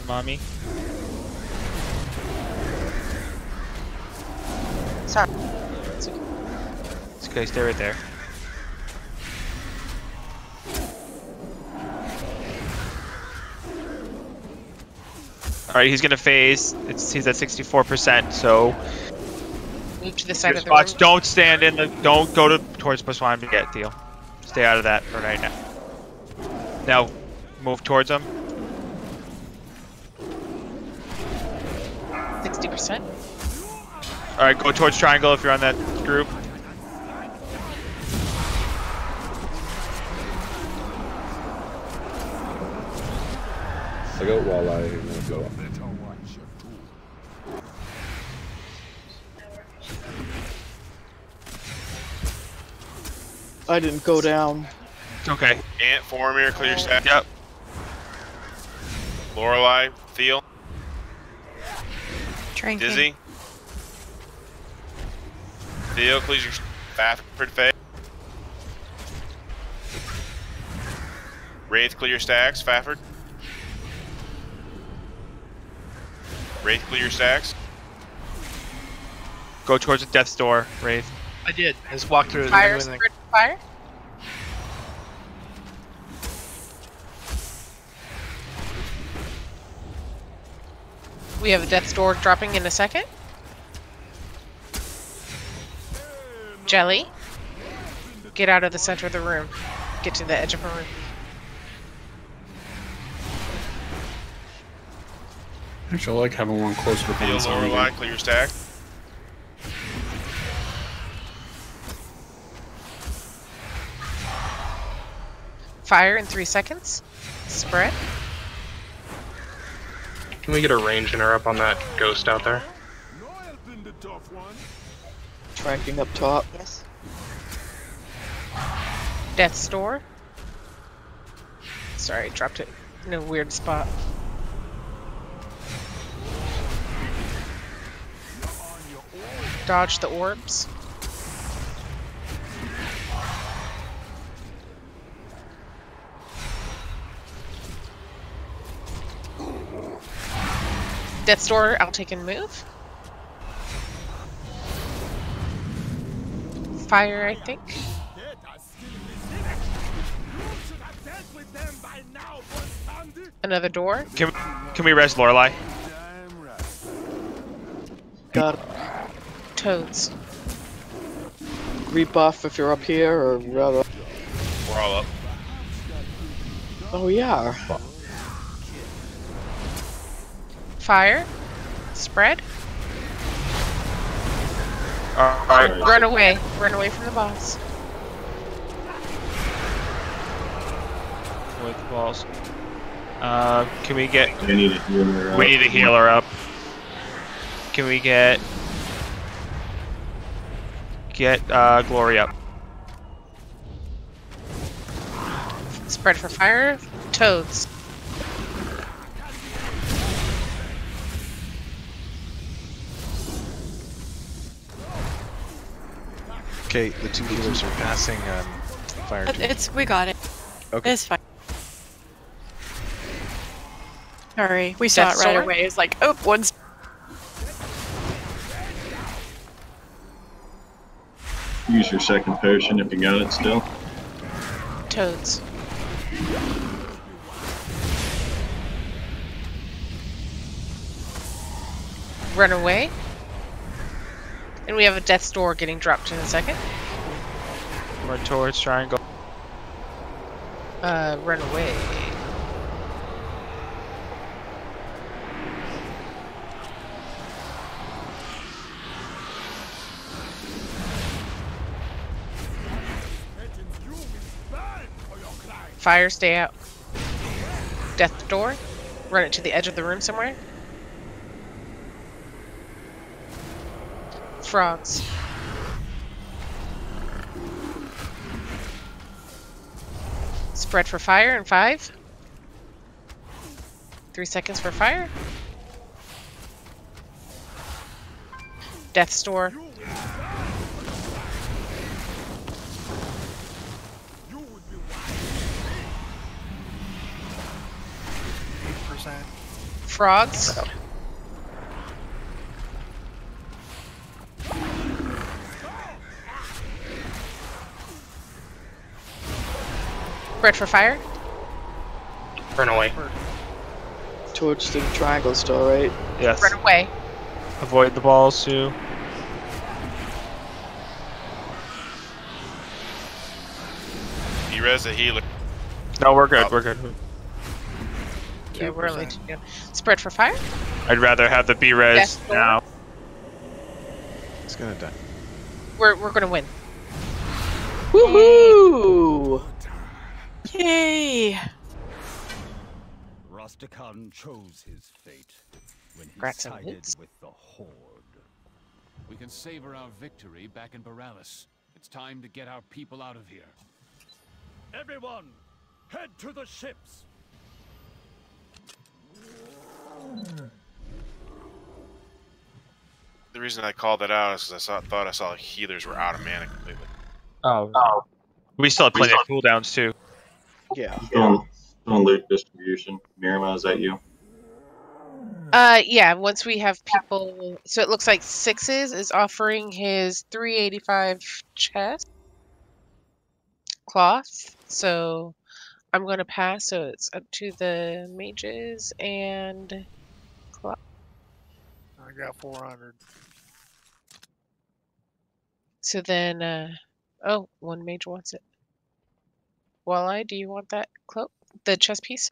Mommy. Sorry. It's okay, stay right there. Alright, he's gonna phase. He's at 64%, so Move to the side of the spots. room. Don't stand in the. Don't go towards +1 to get deal. Stay out of that for right now. Now, move towards him. 60%. Alright, go towards triangle if you're on that group. I got walleye. I'm gonna go up. I didn't go down. Okay. Ant, Formir, clear stack. Yep. Lorelei, Theo. Drinking. Dizzy. Theo, clear your Fafford Faye. Wraith, clear your stacks. Fafford. Wraith, clear your stacks. Go towards the Death's Door, Wraith. I did. I just walked through it. Fire, And spread for fire. We have a death's door dropping in a second. Jelly, get out of the center of the room. Get to the edge of a room. Actually, I like having one close with Heal Lorelei, clear your stack. Fire in 3 seconds. Spread. Can we get a range interrupt on that ghost out there? Tracking up top. Yes. Death's door. Sorry, dropped it in a weird spot. Dodge the orbs. Death's door, I'll take and move. Fire, I think. Another door. Can we res Lorelei? Got it. Toads. Rebuff if you're up here, or rather. We're all up. Oh, yeah. Fire. Spread. Alright. Run away. Run away from the boss. With the balls. Can we get... I need a healer up. We need a healer up. Can we get Glory up? Spread for fire. Toads. Okay, the two healers are passing fire. We got it. Okay. It's fine. Sorry, we saw it right away. It's like, oh, one's. Use your second potion if you got it still. Toads. Run away. And we have a death's door getting dropped in a second. We're towards triangle. Run away. Fire, stay out. Death door. Run it to the edge of the room somewhere. Frogs. Spread for fire in 5. 3 seconds for fire. Death's door. Frogs. Spread for fire. Run away. Towards the triangle still, right? Yes. Run away. Avoid the balls, Sue. You res a healer. No, we're good. We're good. Yeah, we're only 2. Spread for fire. I'd rather have the B-res Yes, now. It's gonna die. We're gonna win. Woohoo! Yay! Rusticon chose his fate when he Congrats on sided hits. with the Horde. We can savor our victory back in Borealis. It's time to get our people out of here. Everyone, head to the ships. The reason I called that out is because I thought I saw healers were out of mana completely. Oh. We still have plenty of cooldowns, too. Yeah. On loot distribution. Mirama, is that you? Yeah, once we have people, so it looks like Sixes is offering his 385 chest cloth. So I'm going to pass. So it's up to the mages and cloth. I got 400. So then, oh, one mage wants it. Walleye, do you want that cloak? The chest piece?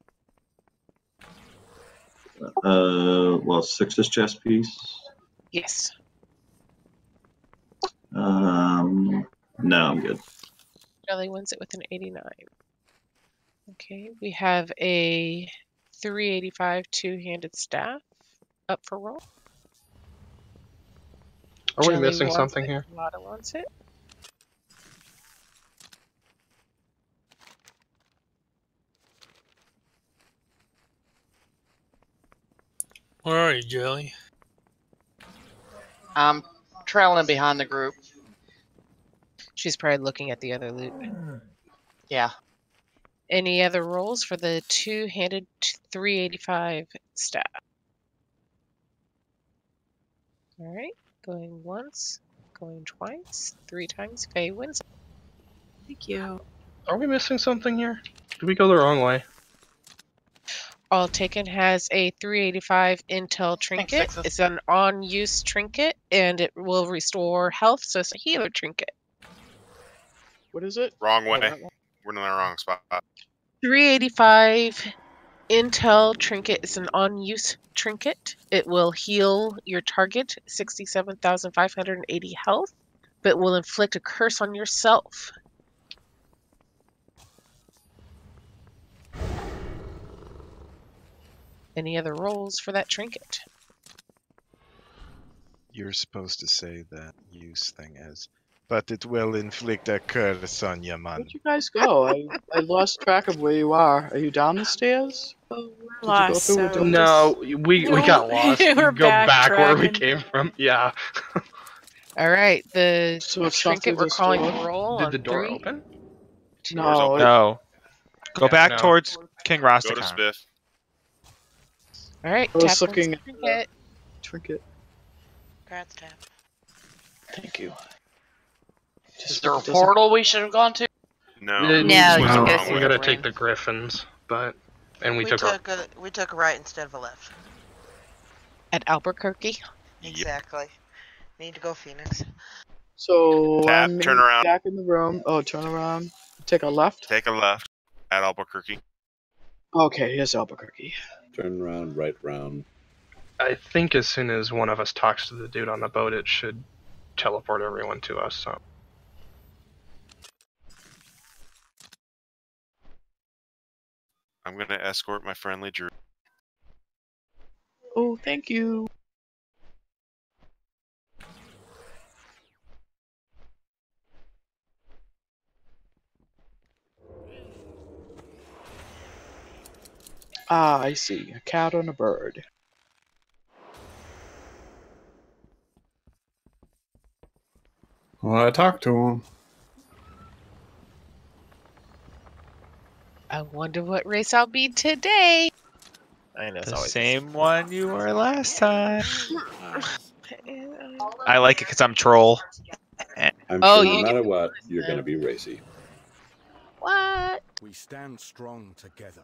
Well, 6's chest piece. Yes. No, I'm good. Jelly wins it with an 89. Okay, we have a 385 two-handed staff up for roll. Are we Jelly missing wants something it, here? Lotta wants it. Where are you, Jelly? I'm trailing behind the group. She's probably looking at the other loot. Yeah. Any other rolls for the two-handed 385 staff? All right, going once, going twice, 3 times. Faye wins. Thank you. Are we missing something here? Did we go the wrong way? All Taken has a 385 intel trinket. Sixes. It's an on-use trinket, and it will restore health, so it's a healer trinket. What is it? Wrong way. that one. We're in the wrong spot. 385 intel trinket is an on-use trinket. It will heal your target 67,580 health, but will inflict a curse on yourself. Any other rolls for that trinket? You're supposed to say that use thing as, but it will inflict a curse on you, man. Where'd you guys go? I lost track of where you are. Are you down the stairs? Oh, Did we're you go lost. through So the doors? No, we got lost. We're You go back where we backtracking. came from. Yeah. All right, the So it's not trinket through we're this calling door? for roll Did on the door 3. open? No. No. Go Yeah, back no. towards King Go to Rosticon. Spiff. All right, I was tap looking once at trinket. Trinket. Congrats, Tap. Thank you. Is there a portal we should have gone to? No. No, we you went should the go wrong through We way. gotta the take ring. the griffins, and we We took our. took a right instead of a left. At Albuquerque. Exactly. Need to go Phoenix. So Tap, I'm turn around. back in the room. Oh, turn around. Take a left. Take a left at Albuquerque. Okay, here's Albuquerque. Turn around, right round. I think as soon as one of us talks to the dude on the boat, it should teleport everyone to us. So. I'm going to escort my friendly Drew. Oh, thank you. Ah, I see. A cat and a bird. Well, I talked to him. I wonder what race I'll be today. I know it's The always same one you were last time. I like it because I'm troll. I'm Oh, sure no you matter get- what, you're going to be racy. What? We stand strong together.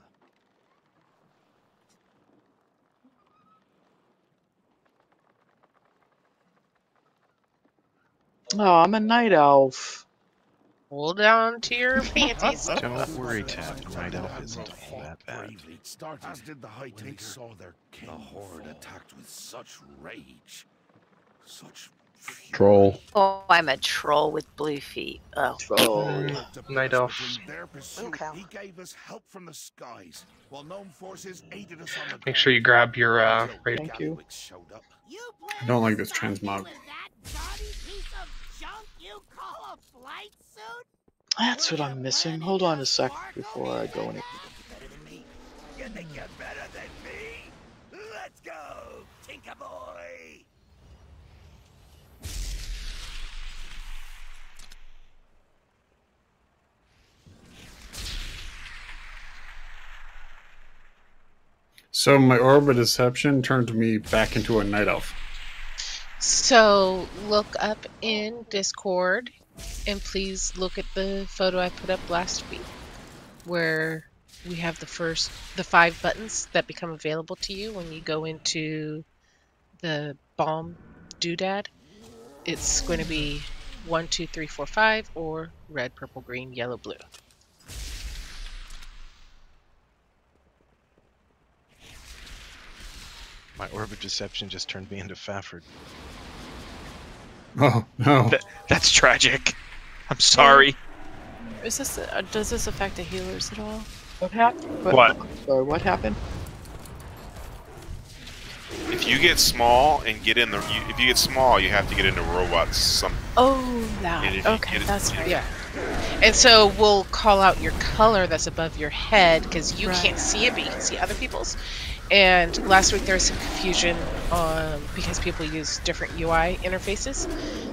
Oh, I'm a night elf. Hold on to your panties. Don't worry, Tap. Night Elf isn't all that bad. Bravely started, as did the High Tinker. Saw their king. The horde attacked with such rage, such Troll. Oh, I'm a troll with blue feet. Oh. Troll. Night elf. their pursuit. He gave us help from the skies, while gnome forces aided us on the Make sure you grab your raid. Thank you. I don't like this transmog. That's what I'm missing. Hold on a sec before I go any. You think you're better than me? Let's go, Tinker Boy! So my orb of deception turned me back into a night elf. So look up in Discord, and please look at the photo I put up last week, where we have the 5 buttons that become available to you when you go into the bomb doodad. It's going to be 1, 2, 3, 4, 5, or red, purple, green, yellow, blue. My orb of deception just turned me into Faffard. Oh no, that's tragic. I'm sorry. Is this? Does this affect the healers at all? What happened? What? Sorry, what happened? If you get small and get in the, if you get small, you have to get into robots. Oh, that. Okay, that's right. Yeah. And so we'll call out your color that's above your head, because you can't see it, but you can see other people's. And last week there was some confusion because people use different UI interfaces.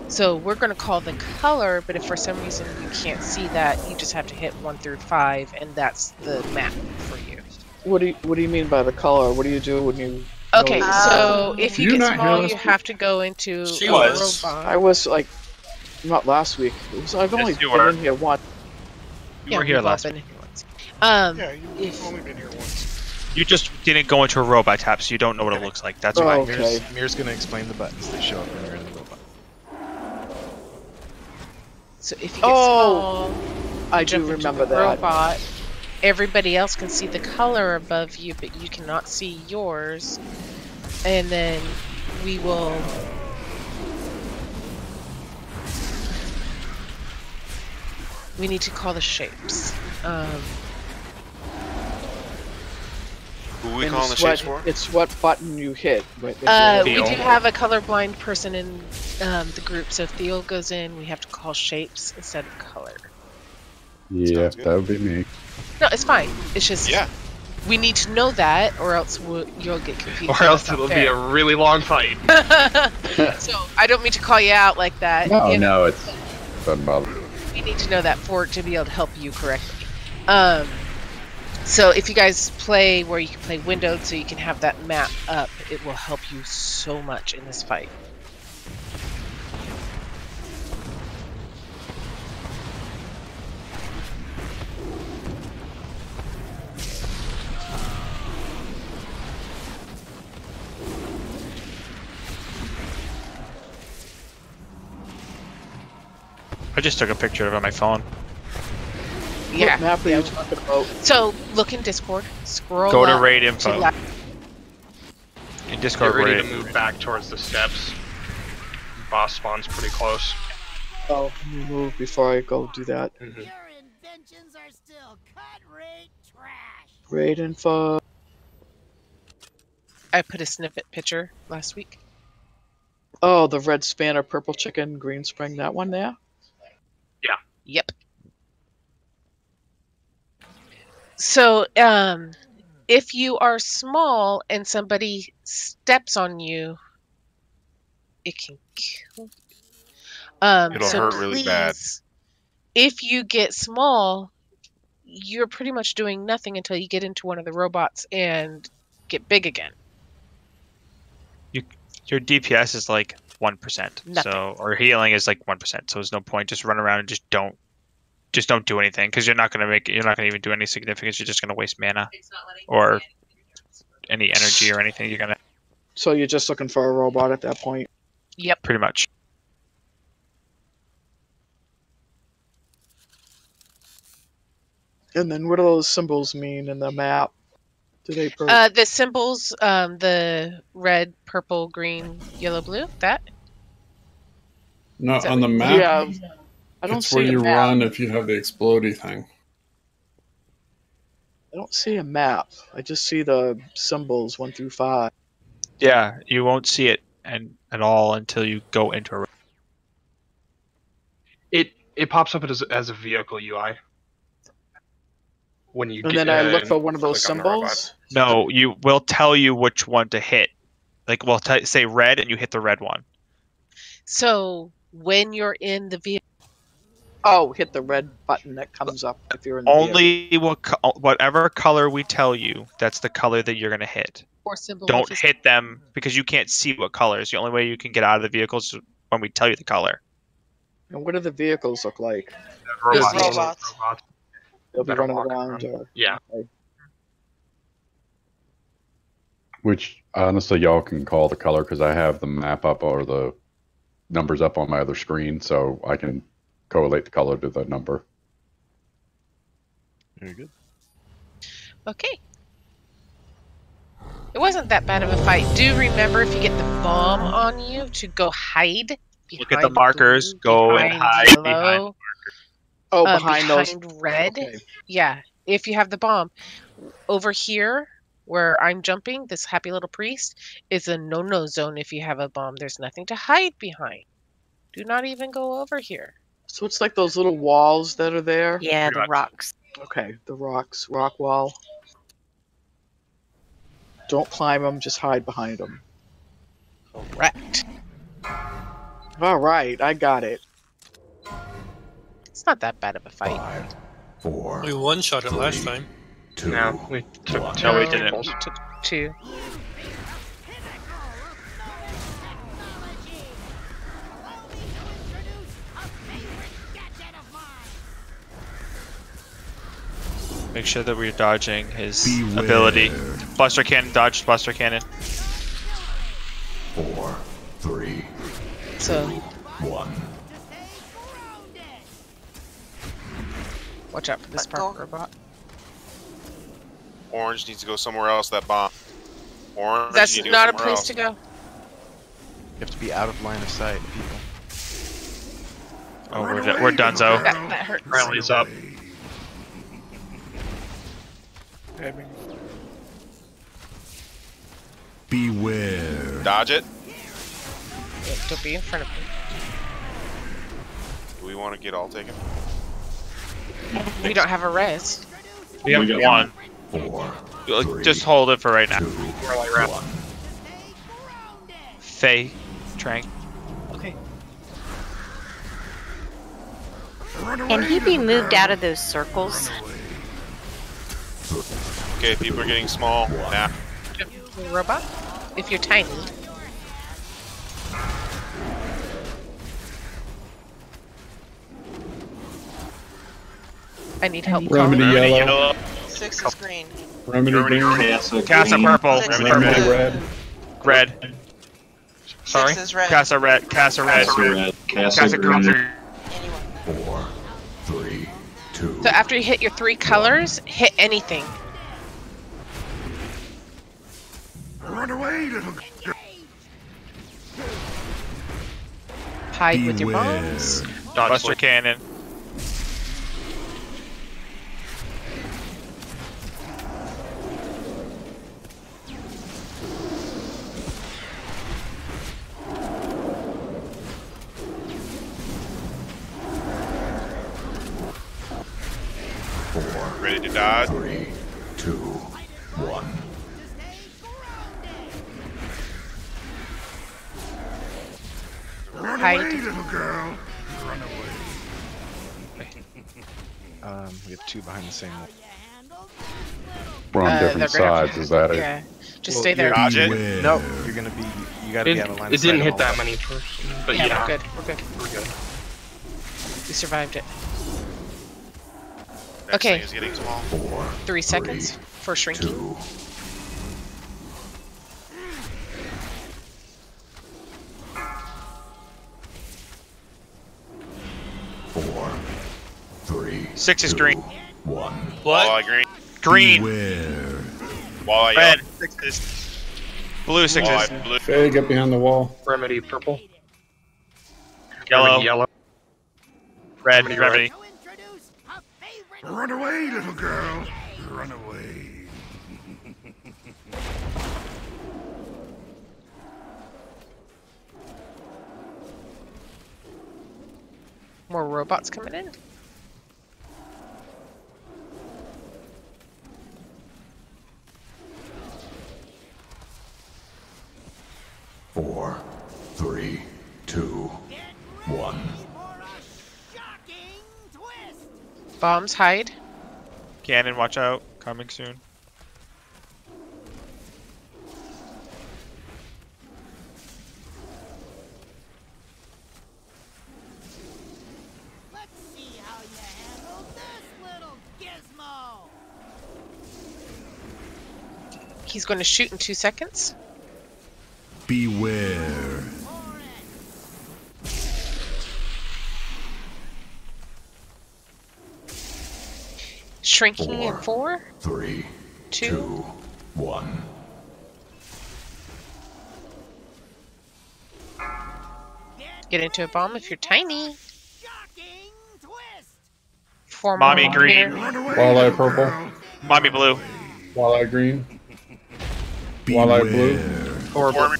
So we're going to call the color, but if for some reason you can't see that, you just have to hit 1 through 5, and that's the map for you. What do you mean by the color? What do you do when you? Okay, so if you get small, you have to go into a robot. I was like, not last week. I've only been in here once. You were here last week. Yeah, you've only been here once. You just didn't go into a robot tab, so you don't know what it looks like. That's why. Okay. Mir's going to explain the buttons that show up when you're in the robot. So if you get small, I jump do into remember the that. robot. Everybody else can see the color above you, but you cannot see yours. And then we will. We need to call the shapes. Who are we And calling the it's shapes what- for? It's what button you hit. Right? We do have a colorblind person in the group, so if Theo goes in, we have to call shapes instead of color. Yeah, that would be me. No, it's fine. It's just we need to know that, or else you'll get confused. Or else it'll be a really long fight. So I don't mean to call you out like that. No, you know, no, it's doesn't bother me. we need to know that for it to be able to help you correctly. So if you guys play where you can play windowed, so you can have that map up, it will help you so much in this fight. I just took a picture of it on my phone. Yeah. What map are you talking about? So look in Discord. Scroll. Go to up raid info. left. In Discord, Get ready raid. to move back towards the steps. Boss spawn's pretty close. Oh, let me move before I go do that. Your inventions are still cut-rate trash. Raid info. I put a snippet picture last week. Oh, the red spanner, purple chicken, green spring. That one there. Yeah. Yep. So, if you are small and somebody steps on you, it can kill you. It'll so hurt really bad. If you get small, you're pretty much doing nothing until you get into one of the robots and get big again. Your DPS is like 1%, Nothing. so or healing is like 1%. So there's no point. Just run around and just don't do anything, because you're not gonna even do any significance. You're just gonna waste mana or any energy or anything. You're gonna. So you're just looking for a robot at that point. Yep. Pretty much. And then what do those symbols mean in the map? Do they? The symbols, the red, purple, green, yellow, blue. That. No, Is that on the what you- map. Yeah. I don't it's see where a you map. run if you have the explodey thing. I don't see a map. I just see the symbols 1 through 5. Yeah, you won't see it at all until you go into a. It pops up as a vehicle UI. When you And get, then I look for one of those click on the robot. symbols. No, you will tell you which one to hit. Like we'll say red, and you hit the red one. So when you're in the vehicle, Oh, hit the red button that comes up if you're in the Only whatever color we tell you, that's the color that you're going to hit. Or symbol. Don't hit them because you can't see what colors. The only way you can get out of the vehicles is when we tell you the color. And what do the vehicles look like? Robots. They'll be running around. Yeah. Okay. Which, honestly, y'all can call the color because I have the map up or the numbers up on my other screen, so I can correlate the color to the number. Very good. Okay. It wasn't that bad of a fight. Do remember if you get the bomb on you to go hide. Look at the markers. Go and hide yellow, behind. Oh, behind those. red. Okay. Yeah, if you have the bomb. Over here, where I'm jumping, this happy little priest is a no-no zone if you have a bomb. There's nothing to hide behind. Do not even go over here. So it's like those little walls that are there? Yeah, the rocks. Okay, the rocks. Rock wall. Don't climb them, just hide behind them. Correct. All right, I got it. It's not that bad of a fight. 5, 4. We one-shot it last time. 2. No, we took 2. No, we didn't. We took 2. Make sure that we're dodging his ability. Buster cannon, dodge Buster cannon. 4, 3. So 1. Watch out for this park robot. Orange needs to go somewhere else. That bomb. Orange. That's needs to go not a somewhere place else. to go. You have to be out of line of sight, people. Oh, we're donezo. That hurts. Rally's up. Beware. Dodge it. Don't be in front of me. Do we want to get all taken? We don't have a res. We have one. 4. Just hold it for right now. 1. Faye, Trank. Okay. Can he be moved out of those circles? Okay, people are getting small. Nah. Robot? If you're tiny. I need help. Remedy yellow. 6 is green. Remedy green. Casa purple. Remedy red. Red. Sorry? 6 is red. Casa red. Casa red. Casa green. 4, 3, 2. So after you hit your 3 colors, hit anything. Run away, little girl. Hide with your bombs. Buster cannon. Ready to dodge. 3, 2, 1. Run Hide. away, little girl. Run away. We have 2 behind the same wall. We're on different they're gonna- sides, is that it? Yeah. Just stay there. Dodge it. No, you're gonna be. You gotta be out of line of It sight. didn't of hit all that of many us. first, but Yeah, yeah. we're good. We're good. We're good. We survived it. Next Okay. thing is getting small. 4, 3 seconds for shrinking. 2. 4, 3. 6 is green. 1. What? Walleye green. Green. Beware. Walleye Red. yellow. 6 is. Blue 6 is. Walleye blue. Faye, get behind the wall. Remedy purple. Yellow. Remedy yellow. Red. Remedy Remedy. Run away, little girl. Run away. More robots coming in. Four, 3, 2, 1. Bombs, hide. Cannon, watch out. Coming soon. He's going to shoot in 2 seconds. Beware. Shrinking in 4, 3, 2, 1. Get into a bomb if you're tiny. 4 Mommy more green. here. Walleye purple. Mommy blue. Walleye green. Walleye blue. 4 blue.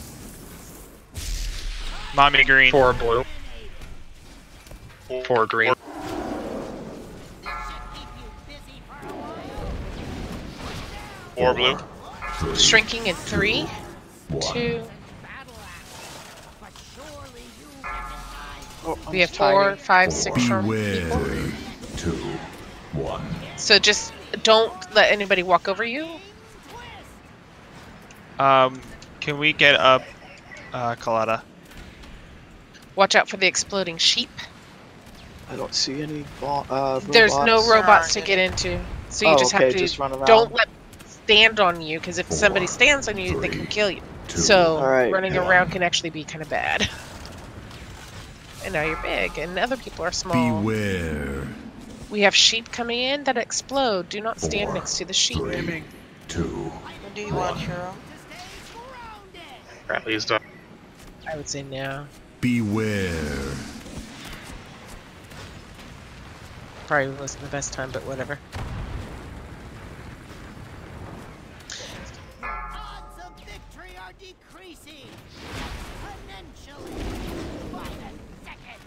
Mommy green. 4 blue. 4 green. Four blue. Shrinking in 3, 2. We have 4, 5, 6 from people. 2, 1. So just don't let anybody walk over you. Can we get up, Colada? Watch out for the exploding sheep. I don't see any robots. There's no robots to get into, so you just have to just run around. don't let them stand on you, because if somebody stands on you, they can kill you. So running around can actually be kind of bad. And now you're big, and other people are small. Beware. We have sheep coming in that explode. Do not stand next to the sheep. 3, 2. When do you want, Hero? At least, I would say no. Beware. Probably wasn't the best time, but whatever. Odds of victory are decreasing exponentially by the second.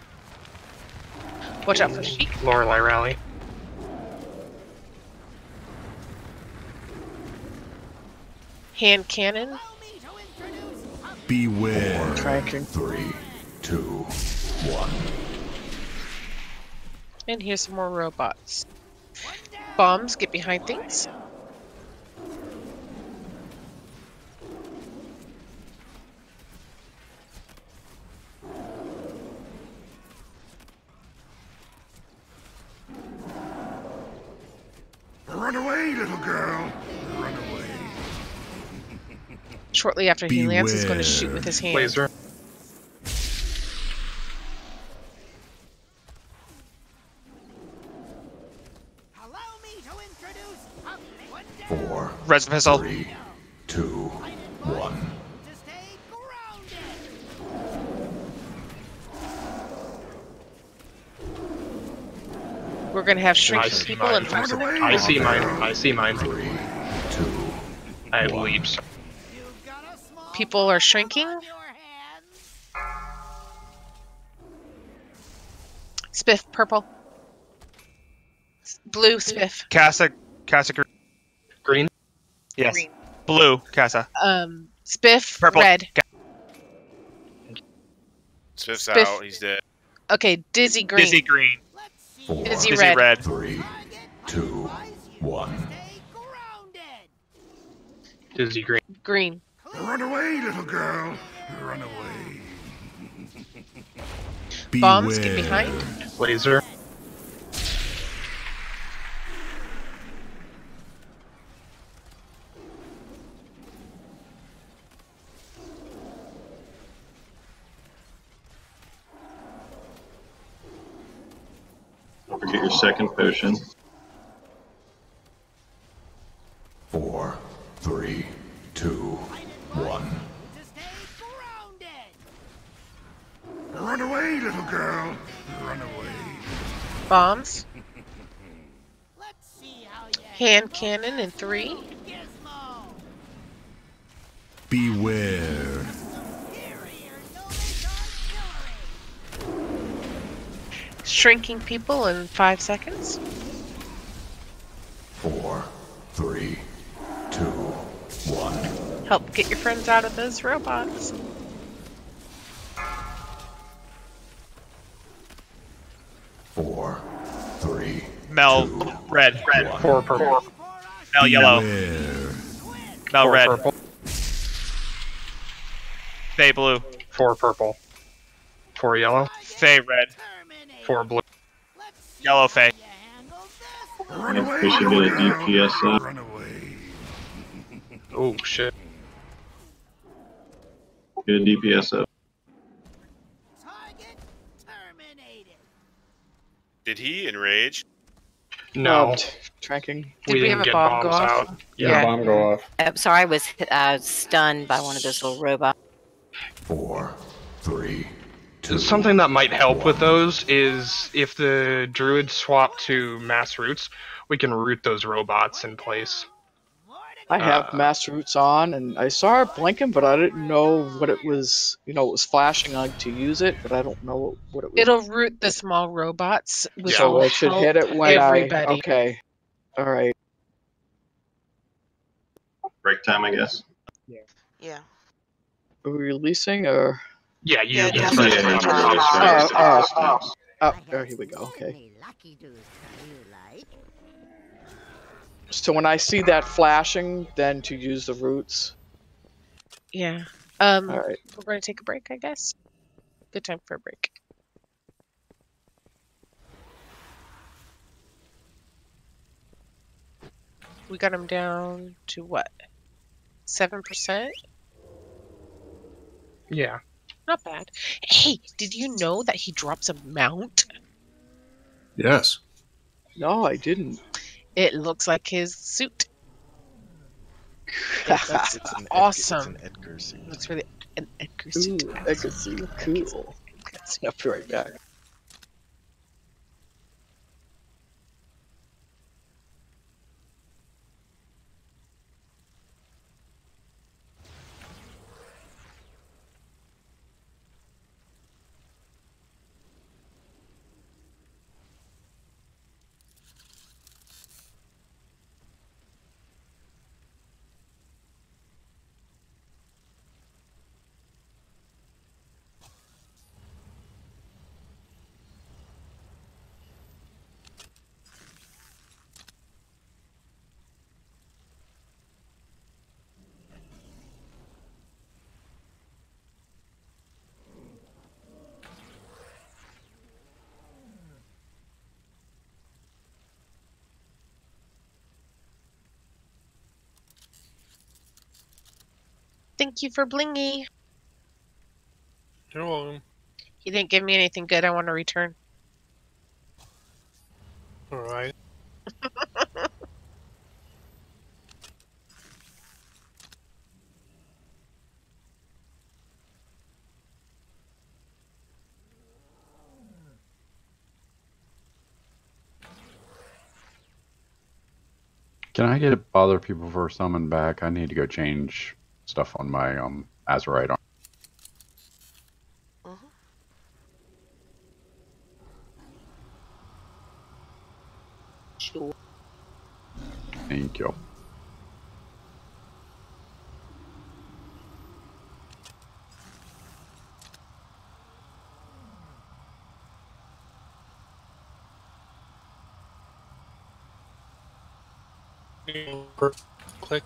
Watch out for sheep. Lorelei rally. Hand cannon. Beware. Tracking. 3, 2, 1. And here's some more robots. Bombs, get behind things. Run away, little girl. Run away. Shortly after he lands, he's going to shoot with his hand. Laser. Allow me to introduce a 4, Res missile. 3, 2, 1. We're going to have I shrinking see people mine. and force them. I see mine. I see mine. 3, 2. I have leaps. People are shrinking. Spiff, purple. Blue, Spiff. Casa green. Yes. Green. Blue, Casa. Spiff, Purple. red. Spiff's Spiff. out. He's dead. Okay, Dizzy green. Dizzy green. 4, Dizzy Dizzy red. red. 3, 2, 1. Dizzy green. Green. Run away, little girl. Run away. Bombs, get behind. Laser. Don't forget your second potion. 4, 3, 2, 1. Run away, little girl. Run away. Bombs. Hand cannon in 3. Beware. Shrinking people in 5 seconds. 4, 3, 2, 1. Help get your friends out of those robots. 4, 3, Mel red. 4 purple. Mel yellow. Mel 4 red. purple. Fey blue. 4 purple. 4 yellow. Fey red. 4 blue. Yellow Fey. We should get a DPS up. Oh shit. Get a DPS up. Did he enrage? No. Tracking. Did we have a bomb go off? Yeah, bomb go off. Sorry, I was stunned by one of those little robots. 4, 3, 2. Something that might help with those is if the druids swap to mass roots, we can root those robots in place. I have mass roots on, and I saw it blinking, but I didn't know what it was. You know, it was flashing on to use it, but I don't know what it was. It'll root the small robots, which So will I should help hit it when everybody. Okay. All right. Break time, I guess. Yeah. Are we releasing or? Yeah, you. Yeah, Yeah, Oh, here we go. Okay. So when I see that flashing, then to use the roots. Yeah. All right. We're going to take a break, I guess. Good time for a break. We got him down to what? 7%? Yeah. Not bad. Hey, did you know that he drops a mount? Yes. No, I didn't. It looks like his suit. That's awesome. It's an Edgar suit. Looks really an Edgar suit. Ooh, Edgar suit. Cool. I'll be right back. Thank you for Blingy. You're welcome. He didn't give me anything good. I want to return. Alright. Can I get bother people for summon back? I need to go change stuff on my Azurite arm. Sure. Thank you. Click.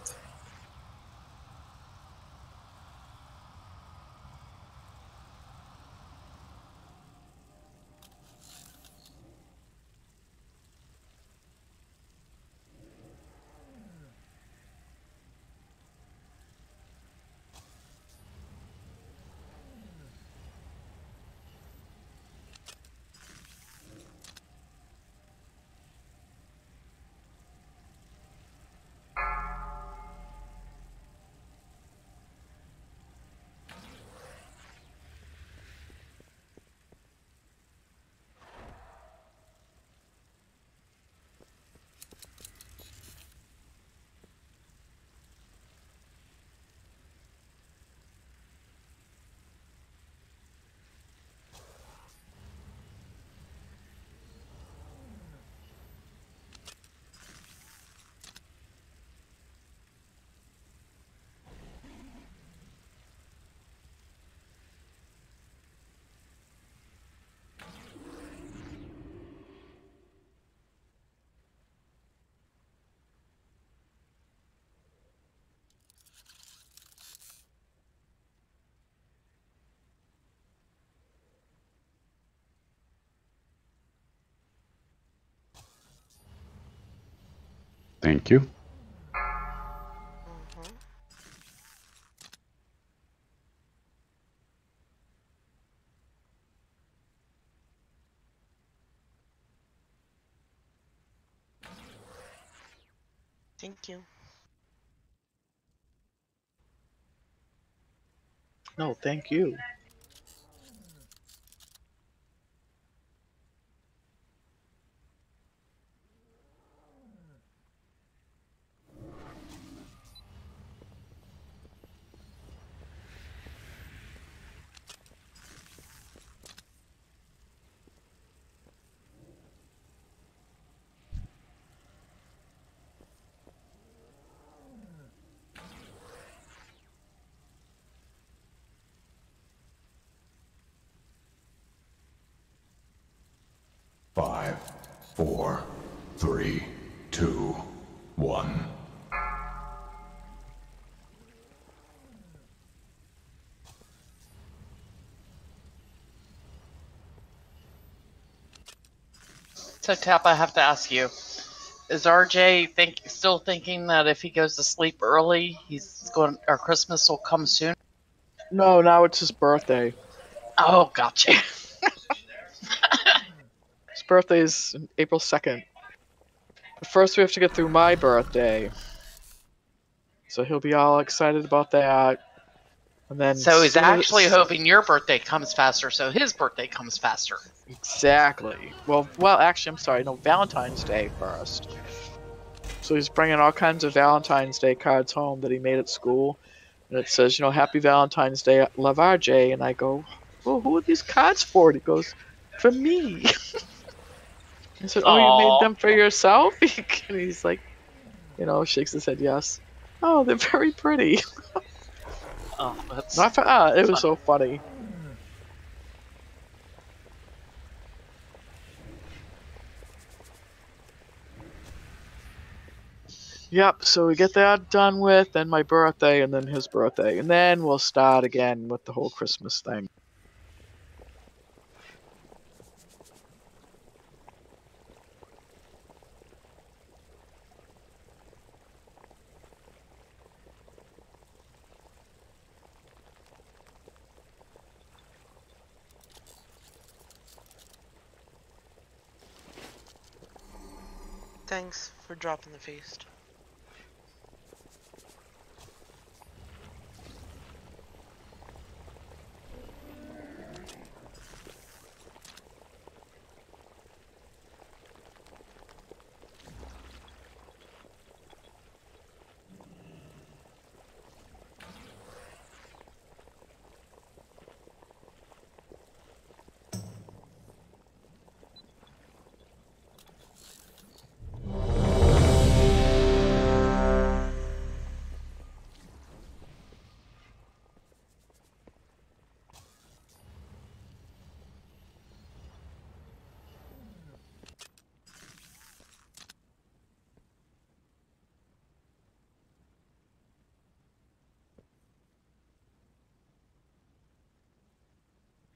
Thank you. Thank you. No, thank you. Five, 4, 3, 2, 1. So, Tap, I have to ask you: is RJ still thinking that if he goes to sleep early, our Christmas will come soon? No, now it's his birthday. Oh, gotcha. His birthday is April 2nd. But first we have to get through my birthday. So he'll be all excited about that. And then So he's actually hoping your birthday comes faster, so his birthday comes faster. Exactly. Well, actually, I'm sorry. No, Valentine's Day first. So he's bringing all kinds of Valentine's Day cards home that he made at school. And it says, Happy Valentine's Day, love RJ. And I go, well, who are these cards for? And he goes, for me. I said, oh, you made them for yourself? And he's like, shakes his head, yes. Oh, they're very pretty. Oh, that's... It was so funny. Yep, so we get that done with, then my birthday, and then his birthday. And then we'll start again with the whole Christmas thing. Thanks for dropping the feast.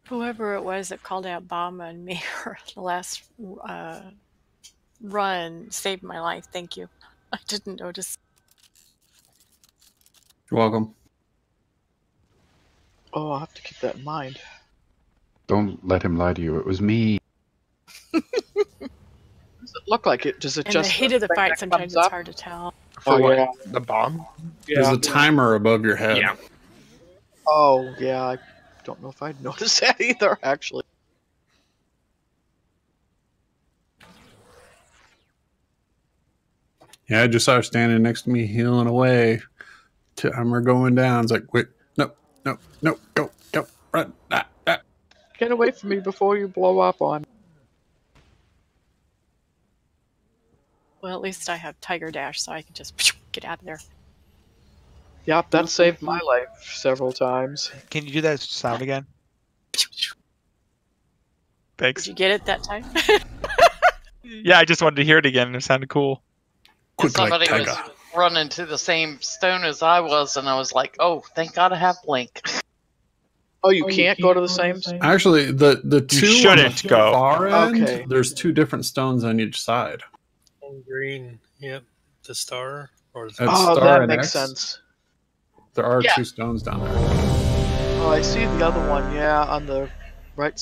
Whoever it was that called out Bama and me for the last run saved my life. Thank you. I didn't notice. You're welcome. Oh, I'll have to keep that in mind. Don't let him lie to you. It was me. Does it look like it? Does it In just... the heat of the fight, sometimes it's hard to tell. For what? yeah. The bomb? There's a timer above your head. Yeah. Oh, yeah. I don't know if I'd noticed that either, actually. Yeah, I just saw her standing next to me, healing away. Timer going down. It's like, wait, no, go, run. Get away from me before you blow up on me. Well, at least I have Tiger Dash, so I can just get out of there. Yep, that saved my life several times. Can you do that sound again? Thanks. Did you get it that time? Yeah, I just wanted to hear it again. It sounded cool. Somebody was running to the same stone as I was, and I was like, oh, thank God I have Blink. Oh, you can't go to the same... Actually, the two shouldn't on the go. far end, Okay. there's two different stones on each side. Green, yep. the star? Or At Oh, Star that and makes X, sense. there are Yeah. 2 stones down there. Oh, I see the other one. Yeah, on the right.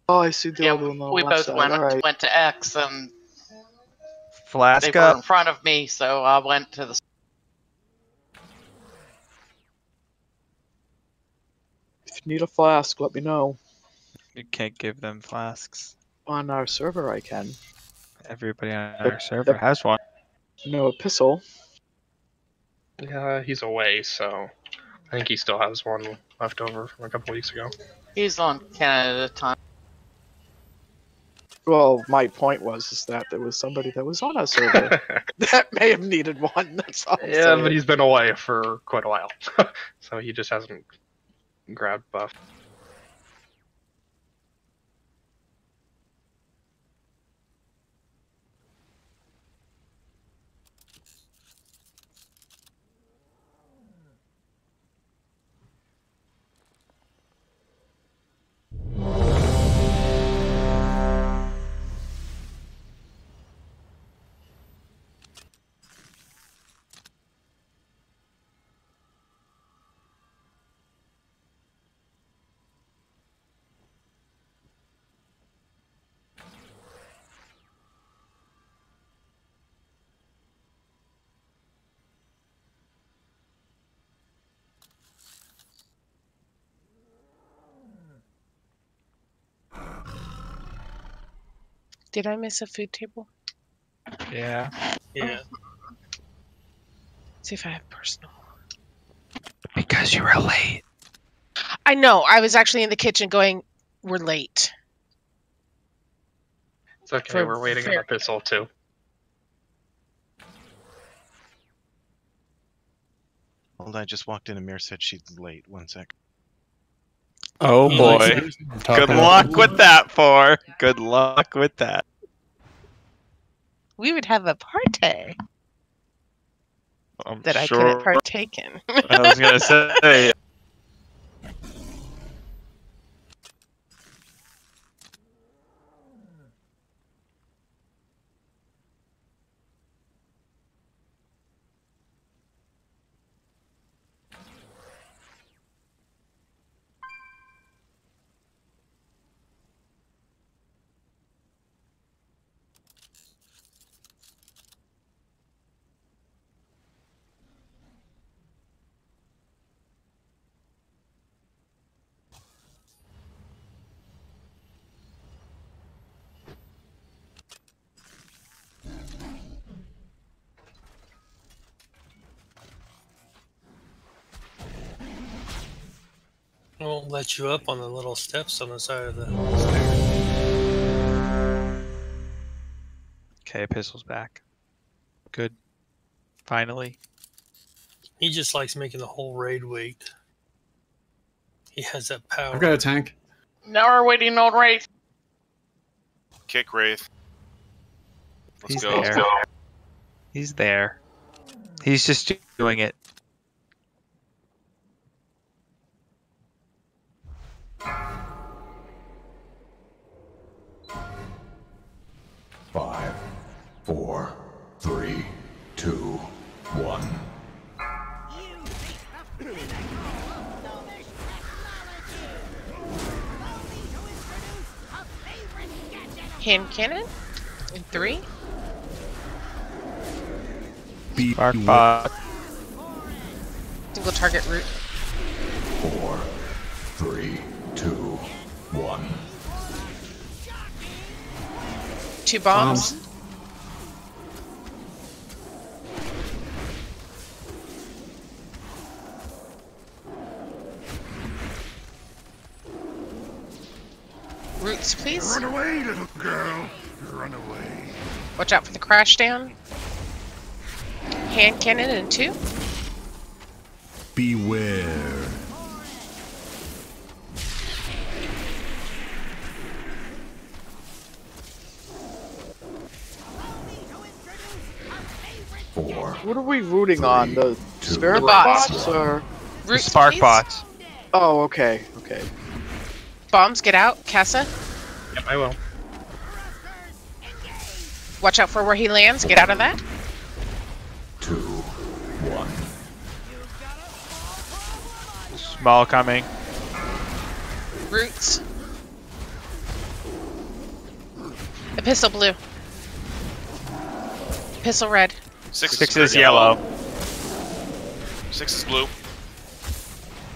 Oh, I see the Yeah, other one on the we left both side. went All right. went to X, and Flask they were up. in front of me, so I went to the. If you need a flask, let me know. You can't give them flasks. On our server, I can. Everybody on But our server has one. No epistle. Yeah, he's away, so I think he still has one left over from a couple weeks ago. He's on Canada time. Well, my point was that there was somebody that was on our server that may have needed one. That's all. I'm Yeah, saying. but he's been away for quite a while, so he just hasn't grabbed buff. Did I miss a food table? Yeah. Yeah. See if I have personal. Because you were late. I know. I was actually in the kitchen going, we're late. It's okay, For we're waiting on fair- epistle too. Hold on, I just walked in and Mir said she's late. 1 sec. Oh boy. Good luck with that, for. Good luck with that. We would have a party I'm that I sure. couldn't partake in. I was gonna say. I won't let you up on the little steps on the side of the stairs. Okay, epistle's back. Good. Finally. He just likes making the whole raid wait. He has that power. I've got a tank. Now we're waiting on Wraith. Kick Wraith. Let's He's go. there. He's there. He's just doing it. Five, 4, 3, 2, 1. Hand cannon in 3. Spark bot. Single target route. 4, 3, 2, 1. 2 bombs. Roots, please. Run away, little girl. Run away. Watch out for the crash down. Hand cannon in 2. Beware. What are we rooting on? The spirit bots. bots or Roots, Spark please. bots. Oh, okay, okay. Bombs, get out. Casa. Yep, I will. Watch out for where he lands. Get out of that. 2, 1. Small coming. Roots. Epistle blue. Epistle red. 6 is yellow. 6 is blue.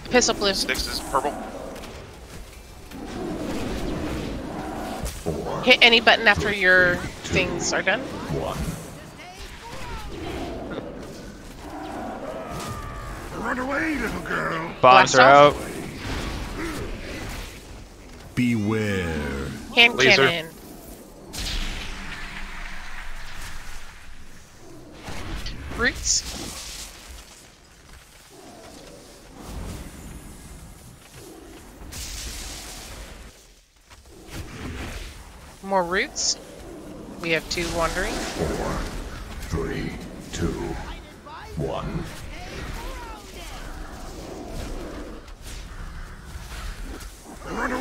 Epistle blue. 6 is purple. Hit any button after your things are done. 1. Run away, little girl. Bombs Blast are out. Beware. Hand Laser. cannon. Roots. More roots. We have 2 wandering. 4, 3, 2, 1.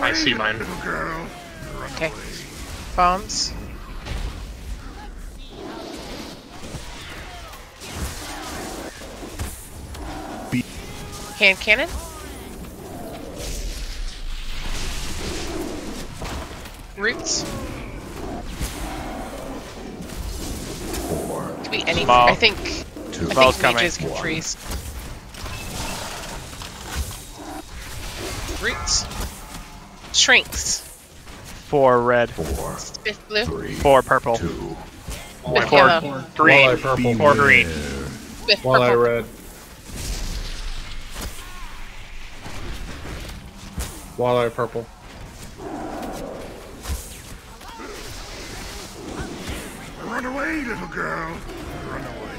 I see mine. Okay. Bombs. Hand cannon. Roots. Could be any. Small. I think Small's coming. mages can freeze. Roots. Shrinks. 4 red. 4, Spiff blue. 3, 4 purple. 2, Spiff 4 yellow. green. Walleye purple. 4 green. Spiff Walleye purple. red. Walleye purple. Run away, little girl. Run away.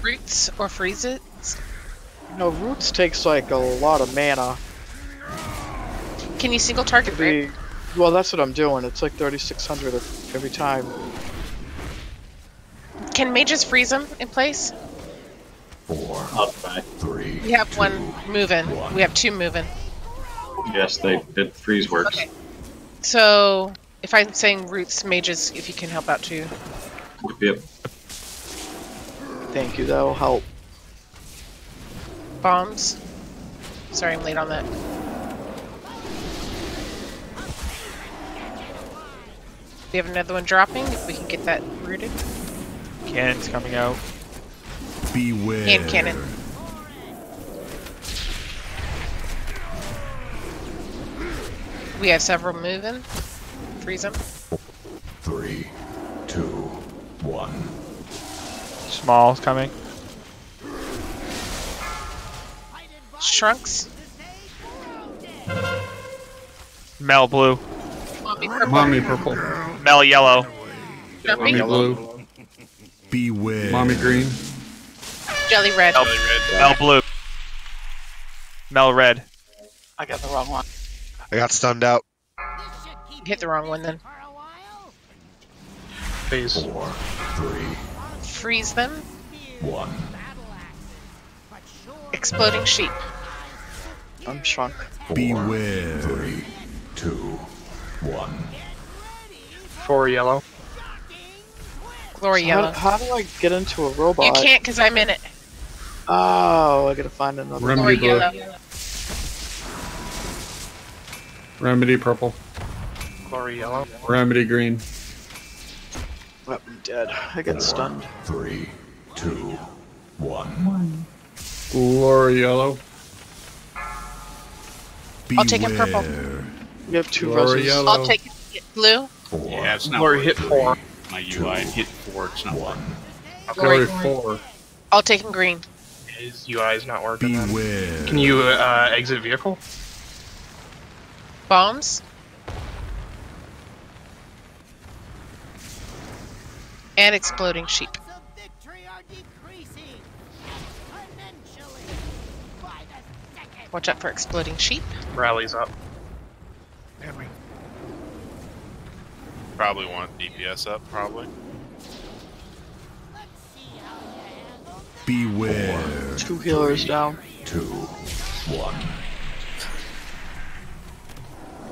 Roots or freeze it. No, roots takes like a lot of mana. Can you single target red? Well, that's what I'm doing. It's like 3,600 every time. Can mages freeze them in place? 4, I'll try. 3. We have 1 moving. We have 2 moving. Yes, it freeze works. Okay. So if I'm saying roots, mages, if you can help out too. Yep. Thank you, that'll help. Bombs. Sorry, I'm late on that. We have another one dropping. If we can get that rooted. Cannon's coming out. Beware. Hand cannon. We have several moving. Freeze them. 3, 2, 1. Small's coming. Shrunks. Mel blue. Mommy purple. Mommy purple. Mel yellow. Jumping. Mommy blue. Beware. Mommy green. Jelly red. Mel blue. Mel red. I got the wrong one. I got stunned out. Hit the wrong one then. Phase. 4, 3, Freeze them. 1. Exploding sheep. I'm shrunk. 4, Beware. 3, 2, 1. 4 yellow. Glory So yellow. How do I get into a robot? You can't because I'm in it. Oh, I gotta find another. Glory Remedy blue. yellow. Remedy purple. Glory yellow. Remedy green. Oh, I'm dead. I get stunned. 3, 2, 1. Glory yellow. I'll take him purple. You have 2 Glory roses. yellow. I'll take blue. 4, Yeah, it's not Glory working. hit 4. My UI hit 4. It's not 1. Glory 4. I'll take him green. His UI is not working. then. Beware. Can you exit vehicle? Bombs. And exploding sheep. Watch out for exploding sheep. Rally's up. Probably want DPS up, probably. Beware. 2 healers down. 2, 1.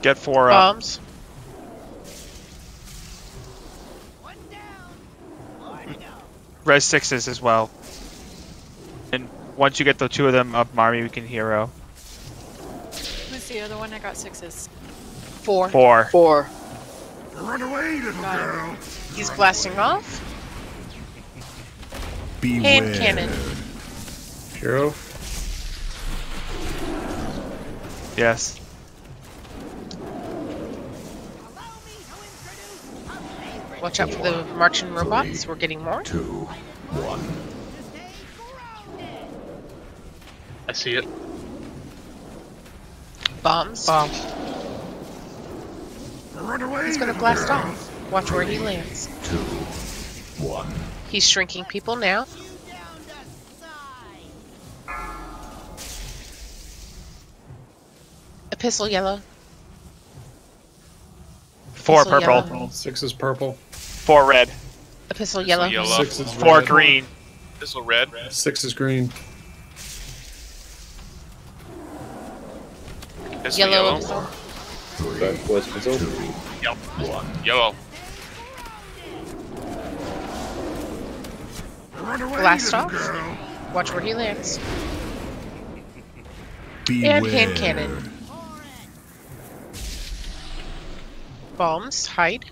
Get 4 up. Bombs. Res 6s as well. And once you get the 2 of them up Marmy, we can hero. Who's the other one? I got 6s. 4. 4. Run away, little girl. He's blasting off. Beware. Hand cannon. Hero. Yes. Watch out for the marching robots. We're getting more. 2, 1. I see it. Bombs. Run away. He's gonna blast off. Watch where he lands. 2, 1. He's shrinking people now. Epistle yellow. 4 Epistle purple. yellow. 6 is purple. 4 red. Epistle yellow. 6 is 4 red. green. Pistol red. 6 is green. Pistol Yellow. yellow. What's pistol? Yep. Yellow. Run away, Blast little off. girl. Watch where he lands. Beware. And hand cannon. Bombs. Hide.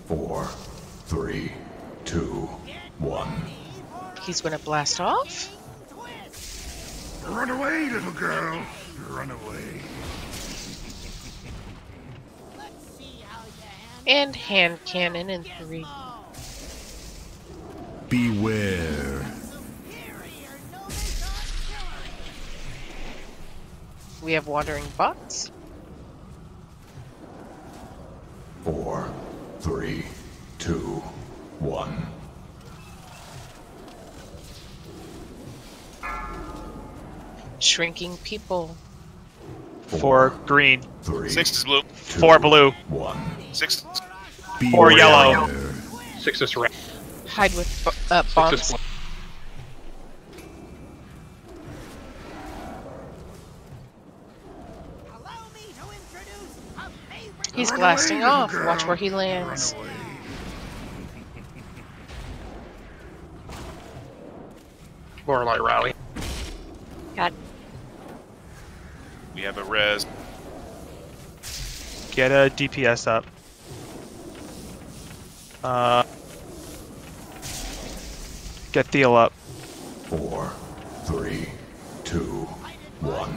Four, 3, 2, 1. He's gonna blast off. Run away, little girl. Run away. And hand cannon in 3. Beware. We have wandering bots. 4, 3, 2, 1. Shrinking people. 4 green. 6 is blue. 4 blue. 1. 6. 4 yellow. 6 is red. Hide with 6 bombs. is He's blasting off. Watch where he lands. Lorelei rally. Got We have a res. Get a DPS up. Get Theo up. 4, 3, 2, 1.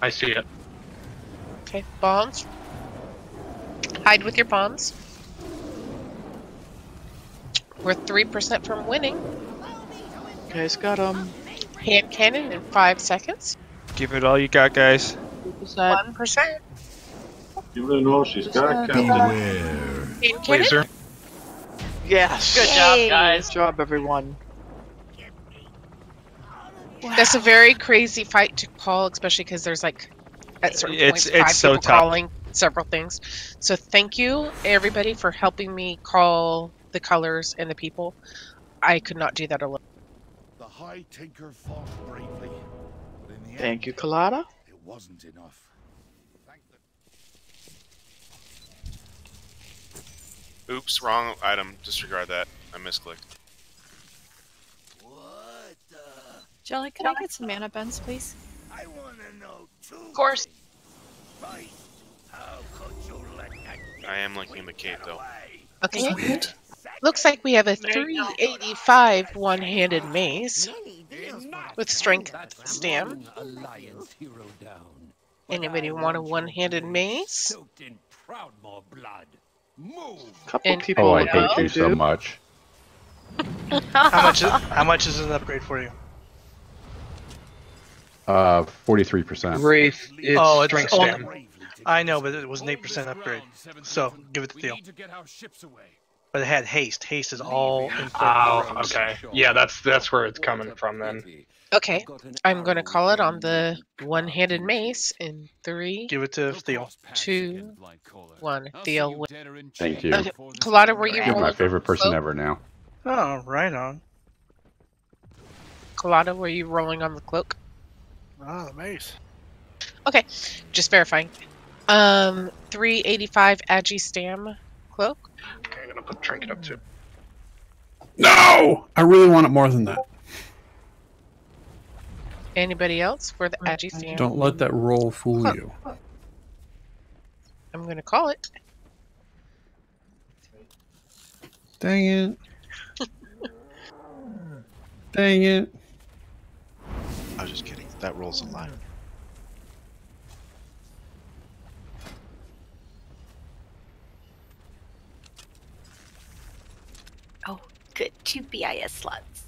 I see it. Okay, bombs. Hide with your bombs. We're 3% from winning. Guys got Hand cannon in 5 seconds. Give it all you got, guys. 1%. You really know she's got Captain. Beware. Hand cannon. Laser. Yes. Good job, guys. Good job, everyone. That's a very crazy fight to call, especially because there's like at certain points It's 5 so people tough. calling several things. So thank you everybody for helping me call the colors and the people. I could not do that alone. The High Tinker fought bravely, but in the end, Thank you, Colada. it wasn't enough. Oops, wrong item. Disregard that. I misclicked. Jelly, can I get some mana bends, please? I want to know too. Of course. Right. How could you let that I am linking the cape though. Okay. Looks like we have a 385 one-handed mace with strength stam. Alliance hero down. Anybody want a one-handed mace? Soaked in Proudmoore blood. Move. Couple And- people. Oh, I hate you do. so much. How much is an upgrade for you? 43%. Wraith. It's Oh, strength only- stam. I know, but it was an 8% upgrade. So give it to Theo. We need to get our ships away. but it had haste. Haste is all important. Oh, rogues. okay. Yeah, that's where it's coming from then. Okay, I'm going to call it on the one-handed mace in 3. Give it to Theo. 2, 1. Theo. Thank you. Okay, Colada, were you You're my rolling? favorite person ever now. Oh, right on. Colada, were you rolling on the cloak? Ah, the mace. Okay, just verifying. 385 Agi Stam cloak. Okay, I'm gonna put trinket up too. No! I really want it more than that. Anybody else for the Agi Stam? Don't let that roll fool you. I'm going to call it. Dang it. Dang it. I was just kidding. That roll's a lie. Oh, good. 2 BIS slots.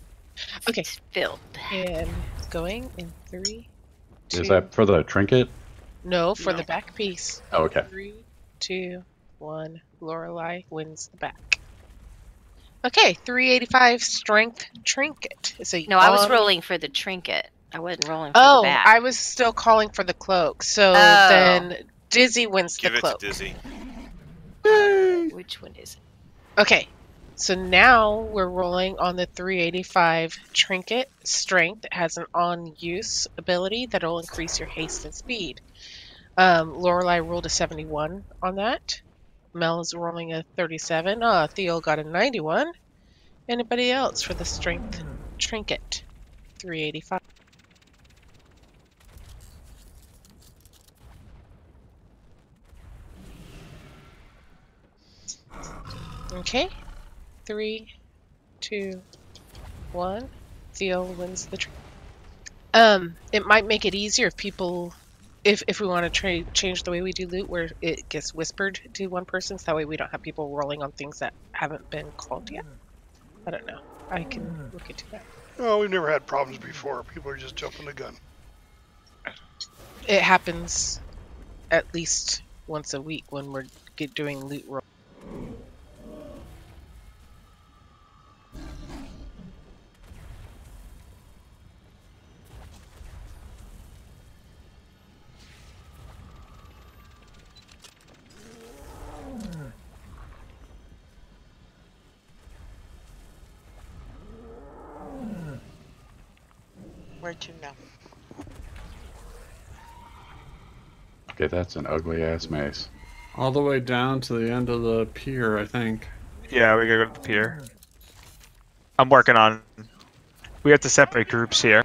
Okay. It's filled. And going in 3, 2. Is that for the trinket? No, for the back piece. Oh, okay. 3, 2, 1. Lorelei wins the back. Okay, 385 strength trinket. So No, I was rolling for the trinket. I wasn't rolling for Oh, the back. I was still calling for the cloak. So then Dizzy wins Give the it cloak. to Dizzy. Which one is it? Okay, so now we're rolling on the 385 trinket strength. It has an on-use ability that'll increase your haste and speed. Lorelei rolled a 71 on that. Mel is rolling a 37. Theo got a 91. Anybody else for the strength trinket? 385. Okay. 3, 2, 1. Theo wins the it might make it easier if people, if we want to change the way we do loot, where it gets whispered to one person, so that way we don't have people rolling on things that haven't been called yet. I don't know. I can look into that. Oh, we've never had problems before. People are just jumping the gun. It happens at least once a week when we're doing loot roll. Where to now? Okay, that's an ugly ass mace. All the way down to the end of the pier, I think. Yeah, we gotta go to the pier. I'm working on. We have to separate groups here.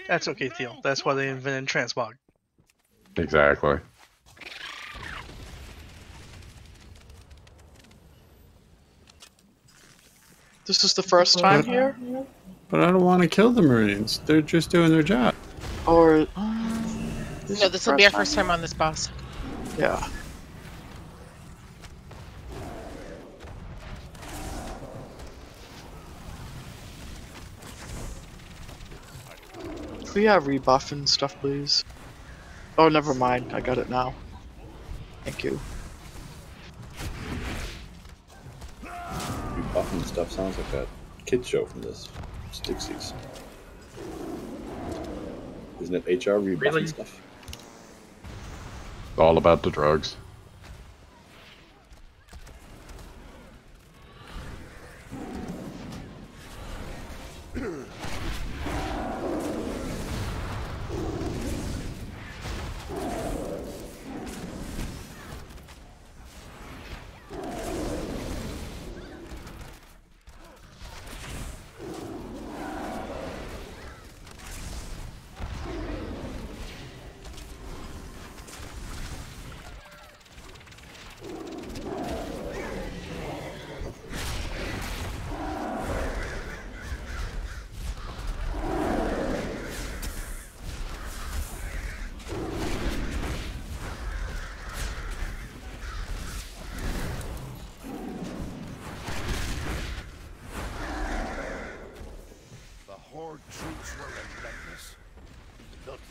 That's okay, Theo. That's why they invented transmog. Exactly. This is the first time here? But I don't want to kill the Marines. They're just doing their job. Or... No, this will be our first time on this boss. Yeah. Can we have rebuff and stuff, please? Oh, never mind. I got it now. Thank you. Rebuffing stuff sounds like a kid show from this Stixies. Isn't it HR rebuffing Really? stuff? It's all about the drugs.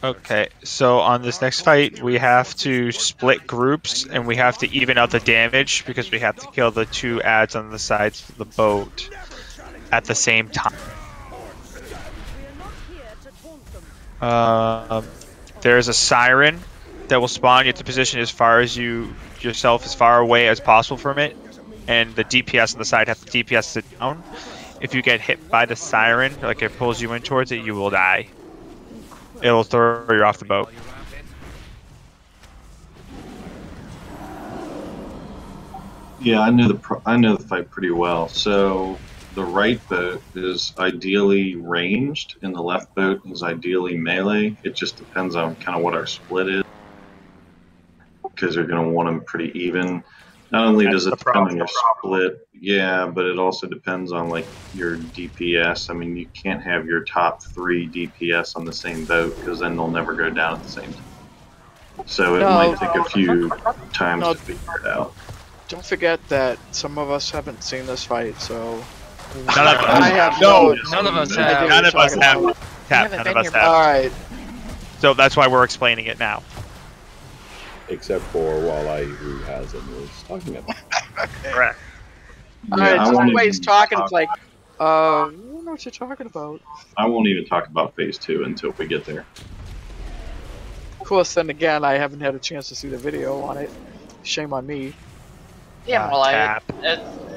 Okay, so on this next fight, we have to split groups and we have to even out the damage because we have to kill the 2 ads on the sides of the boat at the same time. There's a siren that will spawn. You have to position as far as yourself as far away as possible from it, and the DPS on the side have to DPS it down. If you get hit by the siren, like it pulls you in towards it, you will die. It'll throw you off the boat. Yeah, I know the fight pretty well. So the right boat is ideally ranged, and the left boat is ideally melee. It just depends on kind of what our split is, because you're going to want them pretty even. Not only does it depend on your split, yeah, but it also depends on like your DPS. I mean, you can't have your top 3 DPS on the same boat because then they'll never go down at the same time. So it might take a few times to figure it out. Don't forget that some of us haven't seen this fight, so None of us. None of us have. None of us have. Tap. None of us have. All right. So that's why we're explaining it now. Except for Walleye, who has and was talking about. Correct. All right, so the way he's talking, it's like, I don't know what you're talking about. I won't even talk about phase 2 until we get there. Of course, then again, I haven't had a chance to see the video on it. Shame on me. Yeah, well,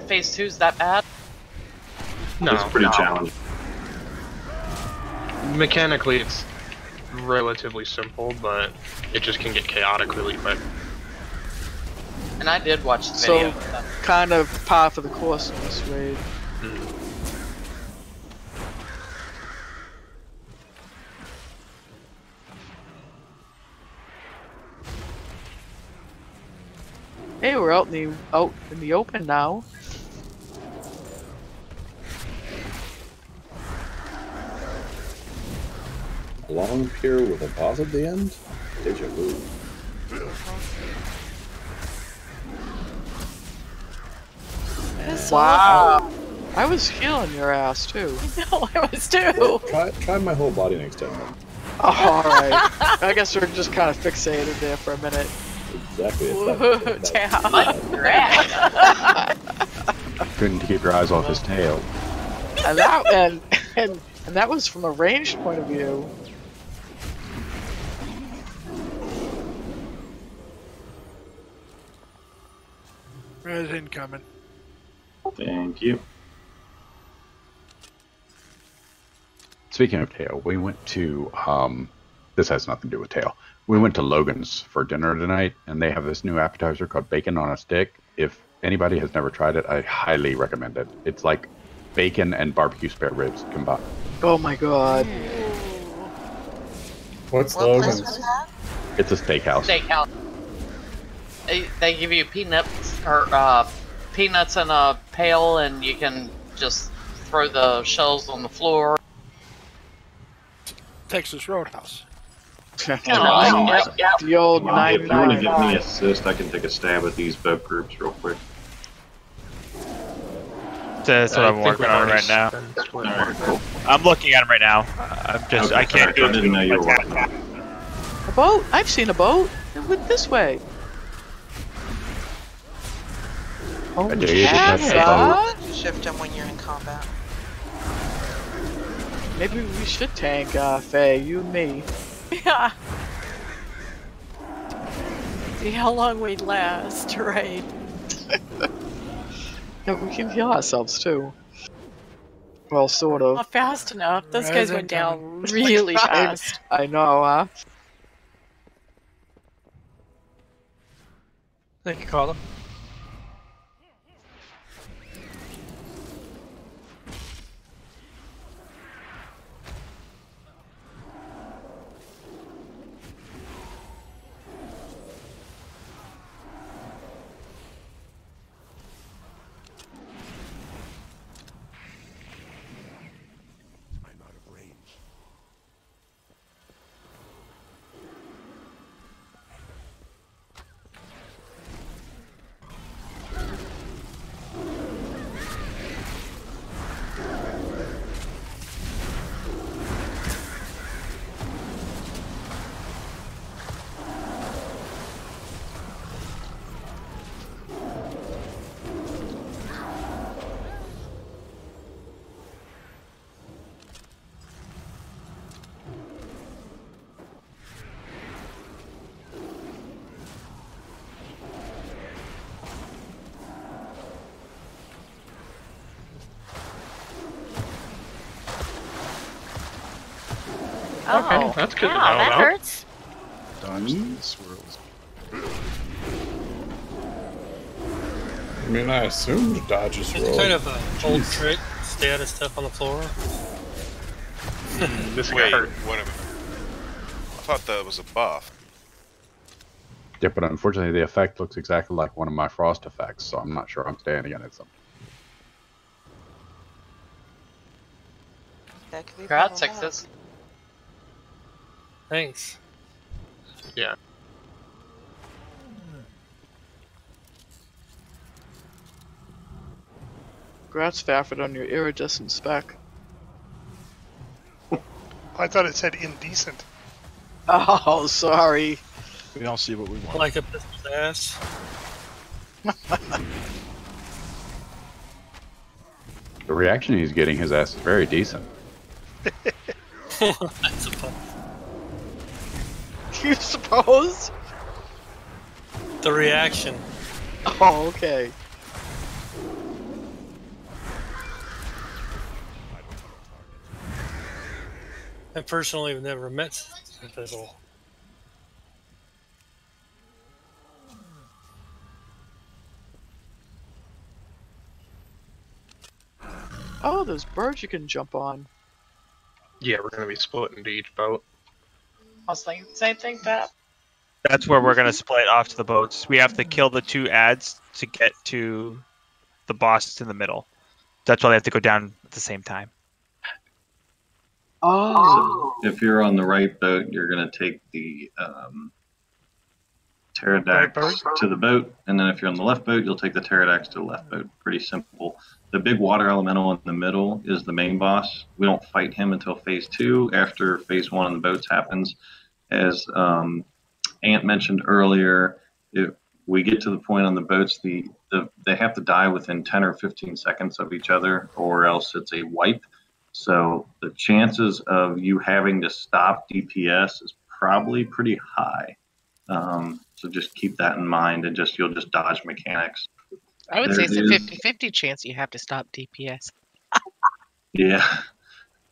phase 2's that bad? No, it's pretty challenging. Mechanically, it's relatively simple, but it just can get chaotic really quick. And I did watch the So, video. kind of par for the course in this raid. Hey, we're out in the open now. A long pier with a boss at the end? Deja vu. Wow. I was healing your ass too. No, I was too. Try my whole body next time. Oh, alright. I guess we're just kind of fixated there for a minute. Exactly. Ooh, damn. Couldn't keep your eyes off his tail. And that and that was from a ranged point of view. Res incoming. Thank you. Speaking of tail, we went to this has nothing to do with tail. We went to Logan's for dinner tonight, and they have this new appetizer called bacon on a stick. If anybody has never tried it, I highly recommend it. It's like bacon and barbecue spare ribs combined. Oh my god. What's What place Logan's? was that? It's a steakhouse. Steakhouse. They give you peanuts in a pail, and you can just throw the shells on the floor. Texas Roadhouse. The old If you want to 999. give me assist, I can take a stab at these boat groups real quick. That's what I'm working on right now. Alright, cool. I'm looking at him right now. I can't do I didn't know you were working on it. A boat? I've seen a boat. It went this way. Oh, I dare you to touch the boat. Shift them when you're in combat. Maybe we should tank Faye, you and me. Yeah. See how long we last, right? Yeah, we can heal ourselves too. Well, sort of. Not fast enough. Those guys Res went incoming. down really fast. I know, huh? Thank you, Carla. I'm out of range. Oh, that's good to wow, know that about. hurts. Dodge the swirls. I mean, I assumed dodges It's roll. kind of an old trick. Stay out of stuff on the floor. This Wait, got hurt. wait a minute. I thought that was a buff. Yeah, but unfortunately, the effect looks exactly like one of my frost effects, so I'm not sure I'm standing against them. That could be Congrats, problematic. sixes. Thanks. Yeah. Congrats, Fafford, on your iridescent spec. I thought it said indecent. Oh, sorry. We all see what we want. Like a pistol's ass. The reaction he's getting, his ass is very decent. I suppose. You suppose? The reaction. Oh, okay. I personally have never met a pistol. Oh, there's birds you can jump on. Yeah, we're going to be split into each boat. I was thinking the same thing, Pat. That's where we're gonna split off to the boats. We have to kill the 2 ads to get to the boss in the middle. That's why they have to go down at the same time. Oh. So if you're on the right boat, you're going to take the pterodax to the boat, and then if you're on the left boat, you'll take the pterodax to the left boat. Pretty simple. The big water elemental in the middle is the main boss. We don't fight him until phase 2. After phase 1 on the boats happens, as Ant mentioned earlier, if we get to the point on the boats, they have to die within 10 or 15 seconds of each other, or else it's a wipe. So the chances of you having to stop DPS is probably pretty high. So just keep that in mind, and you'll just dodge mechanics. I would There say it's a is- 50-50 chance you have to stop DPS. Yeah.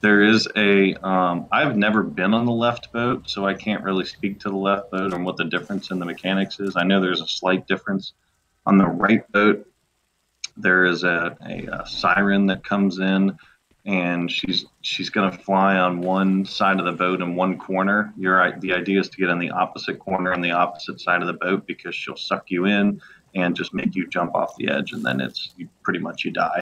There is I've never been on the left boat, so I can't really speak to the left boat and what the difference in the mechanics is. I know there's a slight difference. On the right boat, there is a siren that comes in, and she's going to fly on one side of the boat in one corner. The idea is to get on the opposite corner on the opposite side of the boat, because she'll suck you in and just make you jump off the edge, and then pretty much you die.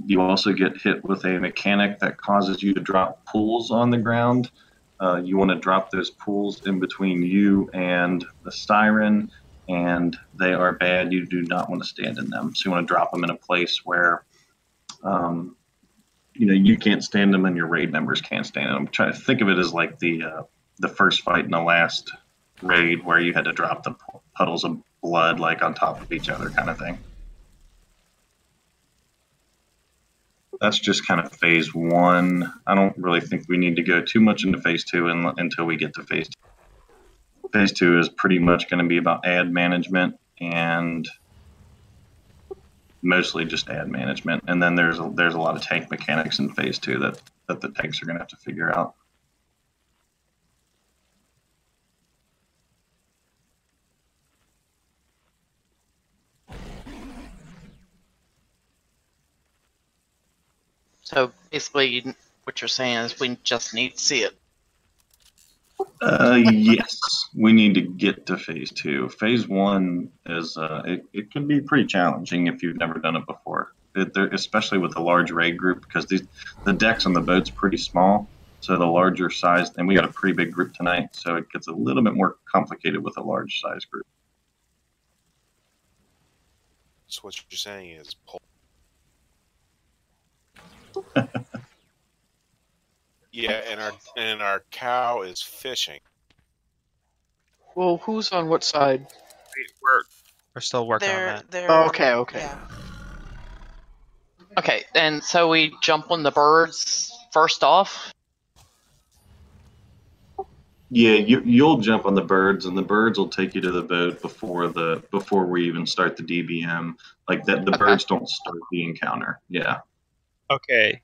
You also get hit with a mechanic that causes you to drop pools on the ground. You want to drop those pools in between you and the siren, and they are bad. You do not want to stand in them. So you want to drop them in a place where you can't stand them and your raid members can't stand them. I'm trying to think of it as like the first fight in the last raid where you had to drop the puddles of blood like on top of each other kind of thing. That's just kind of phase 1. I don't really think we need to go too much into phase 2 until we get to phase 2. Phase 2 is pretty much going to be about ad management, and mostly just ad management. And then there's a lot of tank mechanics in phase 2 that the tanks are going to have to figure out. So basically, what you're saying is we just need to see it. Yes, we need to get to phase 2. Phase 1 is it can be pretty challenging if you've never done it before, especially with a large raid group, because the decks on the boat's pretty small. So the larger size, and we got a pretty big group tonight, so it gets a little bit more complicated with a large size group. So what you're saying is pull. Yeah, and our cow is fishing. Well, who's on what side? We're still working on that. Oh, okay. Yeah. Okay, and so we jump on the birds first off. Yeah, you'll jump on the birds, and the birds will take you to the boat before we even start the DBM. Like that, the birds don't start the encounter. Yeah. Okay.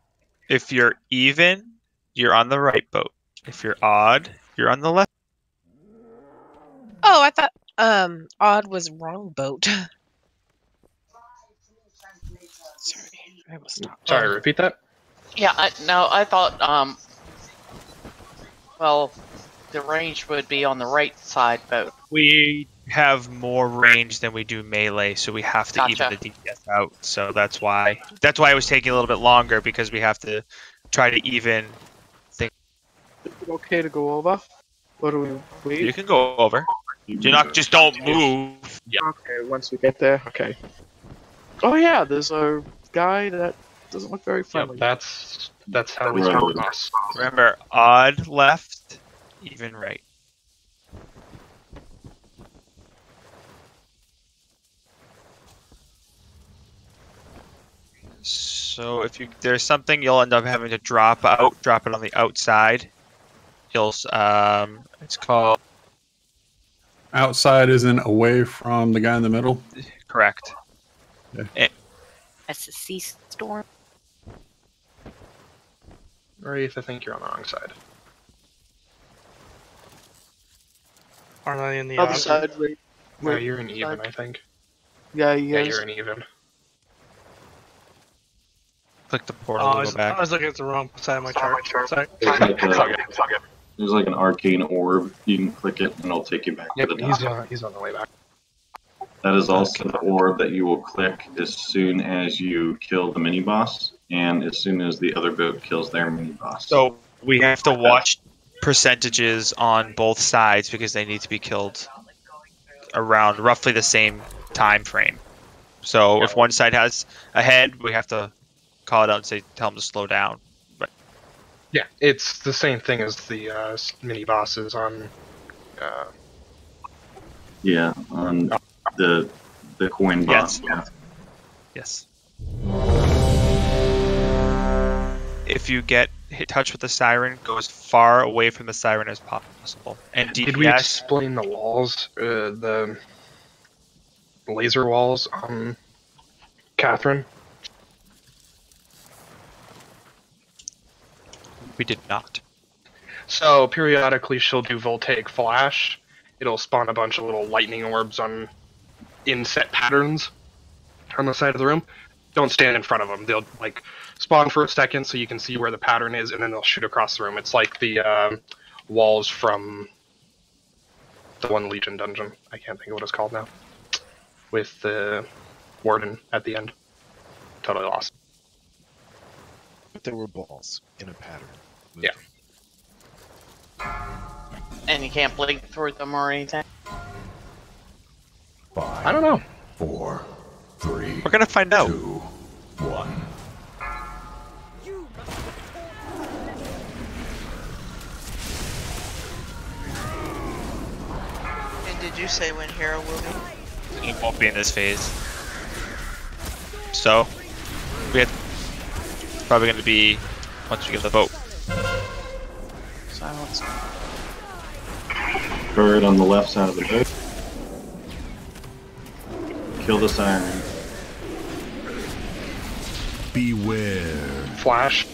If you're even, you're on the right boat. If you're odd, you're on the left. Oh, I thought odd was wrong boat. Sorry, I will stop. Sorry, repeat that. Yeah, I thought, well, the range would be on the right side boat. We have more range than we do melee, so we have to even Gotcha. the DPS out. So that's why it was taking a little bit longer, because we have to try to even things. Is it okay to go over? Or do we wait? You can go over. Just don't move. Yeah. Okay, once we get there. Okay. Oh yeah, there's a guy that doesn't look very friendly. That's how we spell boss. Remember, odd left, even right. So if there's something, you'll end up having to drop it on the outside. It's called Outside isn't away from the guy in the middle? correct. Okay. That's a sea storm. Wraith, I think you're on the wrong side. Aren't I in the Other odd? side, wait. No, you're in even, I think. Yeah, Yeah, yes. you're in even. Click the portal Oh, to go back. I was looking at the wrong side of my chart. Sorry. There's like an arcane orb. You can click it and it'll take you back Yep, to the top. he's on the way back. That is also the orb that you will click as soon as you kill the mini boss, and as soon as the other boat kills their mini boss. So we have to watch percentages on both sides because they need to be killed around roughly the same time frame. So if one side has a head, we have to call it out and tell them to slow down. But yeah, it's the same thing as the mini bosses on. Yeah, on the coin boss. Yes. If you get hit touch with the siren, go as far away from the siren as possible. And DPS, Did we explain the walls, the laser walls on Catherine? We did not. So periodically she'll do voltaic flash. It'll spawn a bunch of little lightning orbs on inset patterns on the side of the room. Don't stand in front of them. They'll like spawn for a second so you can see where the pattern is, and then they'll shoot across the room. It's like the walls from the one Legion dungeon. I can't think of what it's called now. With the warden at the end. Totally lost. But there were balls in a pattern. Yeah. And you can't blink through them or anything? I don't know. 4, 3. We're gonna find out. 2, 1. And did you say when Hero will be? It won't be in this phase. So it's probably going to be once we get the vote. Silence. Bird on the left side of the boat. Kill the siren. Beware. Flash.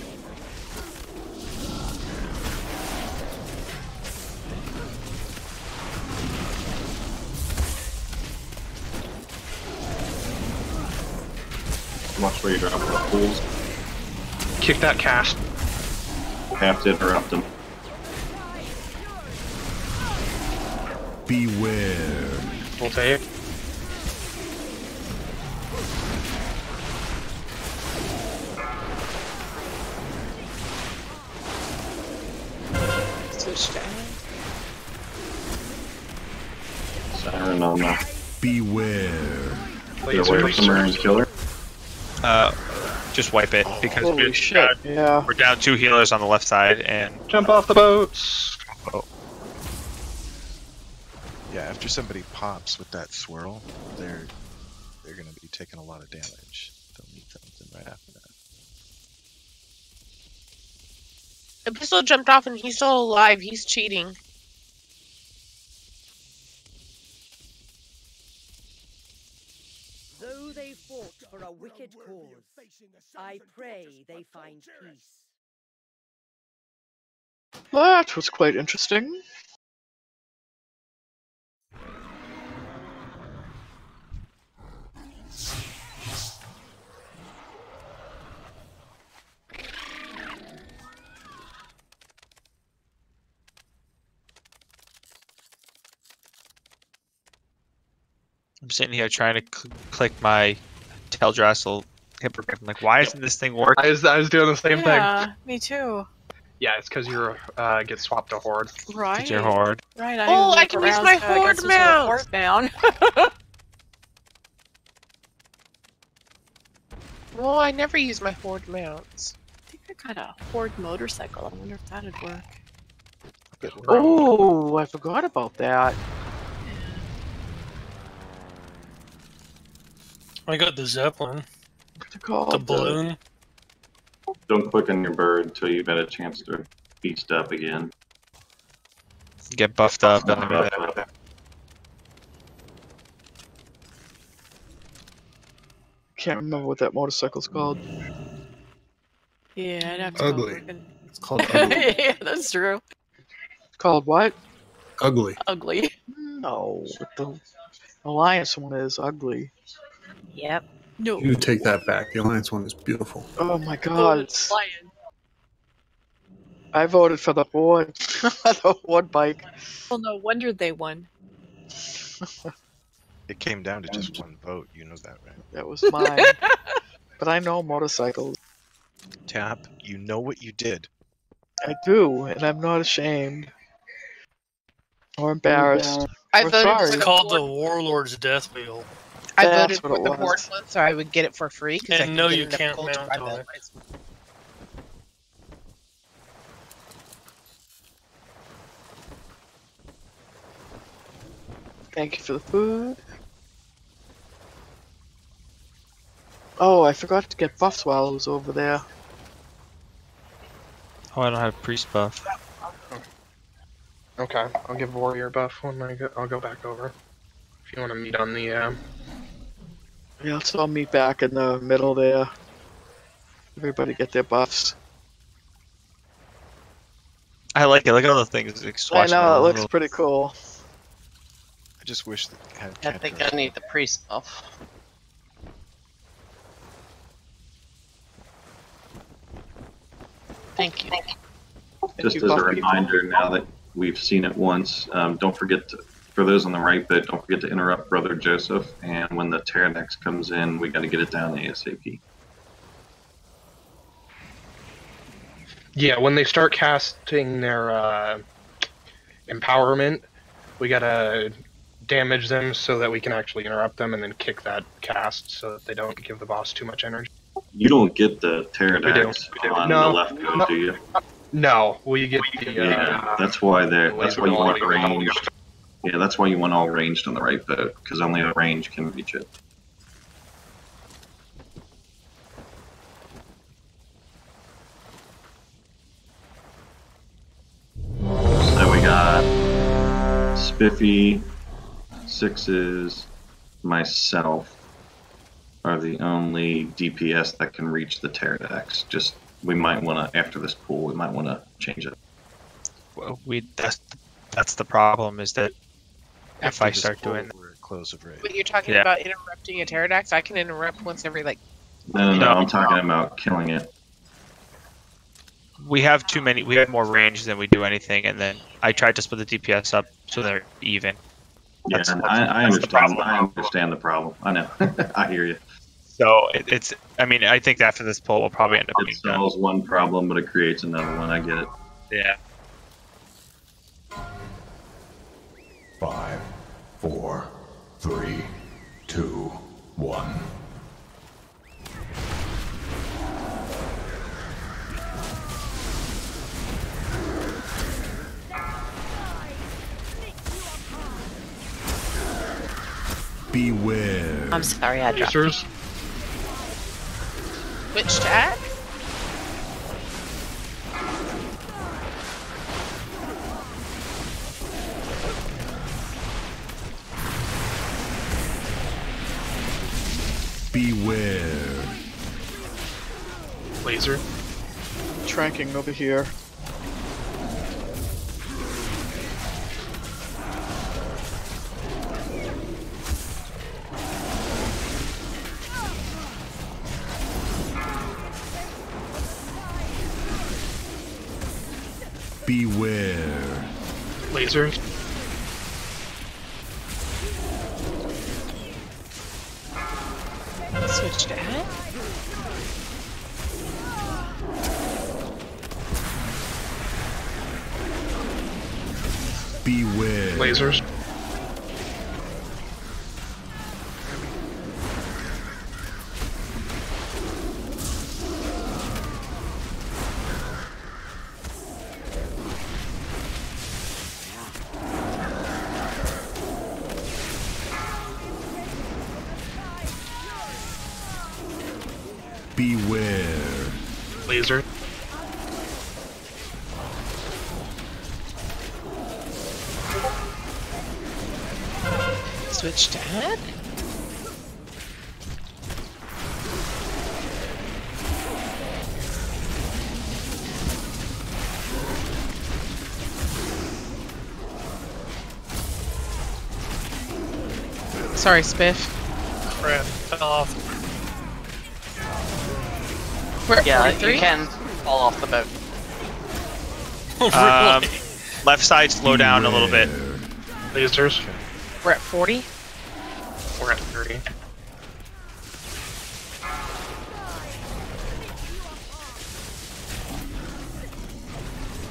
Watch where you drop the pools. Kick that cast. Have to interrupt him. Beware. Voltaic. Switch down. Siren on the. Beware. Get away from her and kill her. Just wipe it because Holy shit, yeah. we're down 2 healers on the left side and jump off the boats. Oh. Yeah, after somebody pops with that swirl, they're going to be taking a lot of damage. They'll need something right after that. The pistol jumped off and he's still alive. He's cheating. Though they fought for a wicked cause, I pray they find peace. That was quite interesting. I'm sitting here trying to click my Teldrassil hippogriff. I'm like, why isn't this thing working? I was doing the same thing. Yeah, me too. Yeah, it's because you're get swapped to Horde. Right. Your Horde. Right. Oh, I can use my Horde mount. Down. Well, I never use my Horde mounts. I think I got a Horde motorcycle. I wonder if that'd work. Oh, I forgot about that. I got the Zeppelin. What's it called? The balloon. Don't click on your bird until you've had a chance to beast up again. Get buffed up. Can't remember what that motorcycle's called. Yeah, I'd have to Ugly. go look and... It's called ugly. Yeah, that's true. Called what? Ugly. Ugly. No, the Alliance one is ugly. Yep. No. You take that back. The Alliance one is beautiful. Oh my god. it's lion. I voted for the Horde. The Horde bike. Well, no wonder they won. It came down to just one vote. You know that, right? That was mine. But I know motorcycles. Tap, you know what you did. I do, and I'm not ashamed. Or embarrassed. I Or voted sorry. It's called the Warlord's Death Wheel. I That's voted what for it the was. Horde one so I would get it for free. 'Cause I And could no, get you enough can't gold to mount buy on the it. price. Thank you for the food. Oh, I forgot to get buffs while I was over there. Oh, I don't have priest buff. Okay, I'll give warrior buff when I'll go back over. If you want to meet on the Yeah, so I'll meet back in the middle there. Everybody get their buffs. I like it. Look at all the things. Like, I swatching know, all it the looks little- pretty cool. I just wish that it had I think I need the priest buff. Thank you. Just as a reminder, now that we've seen it once, don't forget to, for those on the right bit, don't forget to interrupt Brother Joseph. And when the Pterodax comes in, we got to get it down ASAP. Yeah, when they start casting their empowerment, we gotta damage them so that we can actually interrupt them and then kick that cast so that they don't give the boss too much energy. You don't get the Pterodax We do. on No, the left code, do you? No, we get the. Yeah, that's why that's why you want laser ranged. Yeah, that's why you want all ranged on the right boat, because only a range can reach it. So we got Spiffy, Sixes, myself are the only DPS that can reach the Pterodax. Just we might want to, after this pool, we might want to change it. Well, that's the problem is that if After I this start pool, doing that, we're at close of raid. But you're talking Yeah. about interrupting a Pterodax? I can interrupt once every, like... No, No. I'm talking about killing it. we have too many. We have more range than we do anything, and then I tried to split the DPS up so they're even. Yeah, That's- and that's I the understand. problem. I understand the problem. I know. I hear you. So it's. I mean, I think after this poll, we'll probably end up It being done. solves one problem, but it creates another one. I get it. Yeah. 5, 4, 3, 2, 1. Beware. I'm sorry, I dropped. Users? Which tag? Beware. Laser? Tranking over here. Beware. Lasers. Switch to add. Beware. Lasers. Beware. Laser. Switch to add. Sorry, Spiff. Crap, fell off. We're at Yeah, 43? you can fall off the boat. Left side, slow down a little bit. Lasers. We're at 40? We're at 30.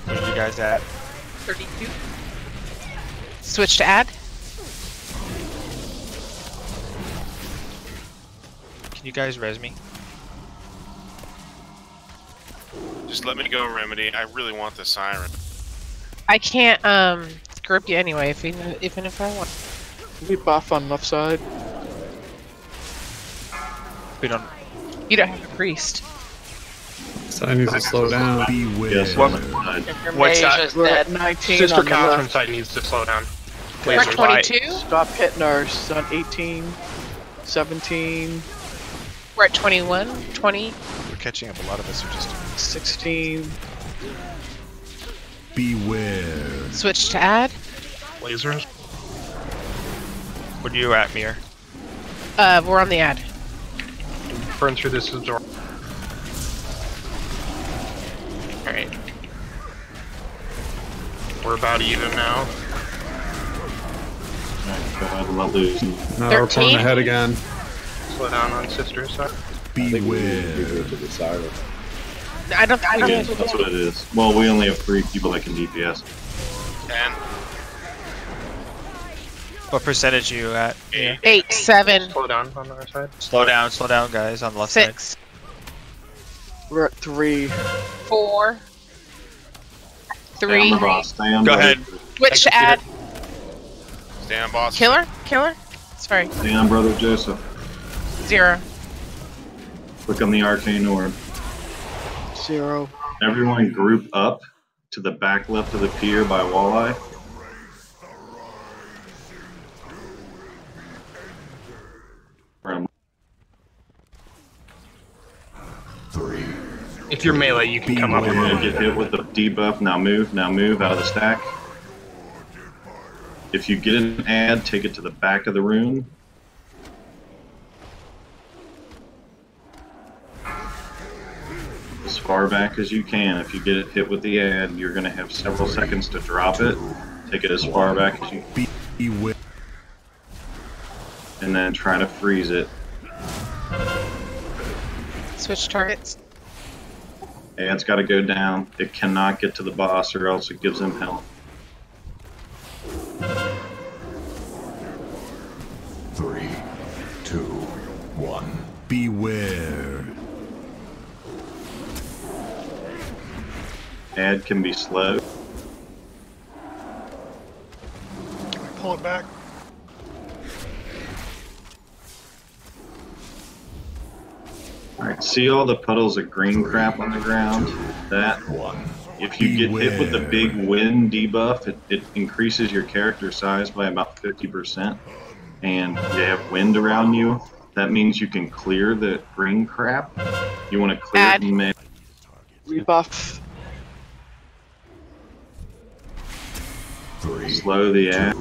Where are you guys at? 32. Switch to add. Can you guys res me? Just let me go, Remedy. I really want the siren. I can't grip you anyway, even if I want. We buff on left side. We don't. You don't have a priest. So I need to slow down. Beware. Yes, What Mage side? is We're at dead. 19 Sister on the Catherine left. side needs to slow down. We're at Lasers. 22. Stop hitting ours on 18, 17, We're at 21, 20. We're catching up. A lot of us are just 16. Beware. Switch to add. Lasers. What are you at, Mir? We're on the add. Burn through this door. Alright. We're about even now. God, I'm not losing. No, we're 13? pulling ahead again. Slow down on Sister's side. Beware. To the siren. I don't. Yeah, that's what it is. Well, we only have 3 people that can DPS. 10. What percentage are you at? 8, 7, Slow down on our side. Slow down, guys, on the left 6, side. We're at 3. 4, Stay 3. on the boss. Stay on Go brother. ahead. Switch to add. Stand, boss. Killer? Sorry. Stay on brother Joseph. 0. Click on the arcane orb. 0. Everyone group up to the back left of the pier by Walleye. If you're melee, you can come up You're with gonna get hit with the debuff. Now move out of the stack. If you get an ad, take it to the back of the room. As far back as you can. If you get it hit with the ad, you're gonna have several seconds to drop it. Take it as far back as you can. Beware. And then try to freeze it. Switch targets. Ad's got to go down. It cannot get to the boss or else it gives him health. 3, 2, 1. Beware. Ad can be slow. Can we pull it back? Alright, see all the puddles of green crap on the ground? That, if you get hit with the big wind debuff, it increases your character size by about 50%. And you have wind around you, that means you can clear the green crap. You want to clear it in mid. Rebuff. Slow the ad.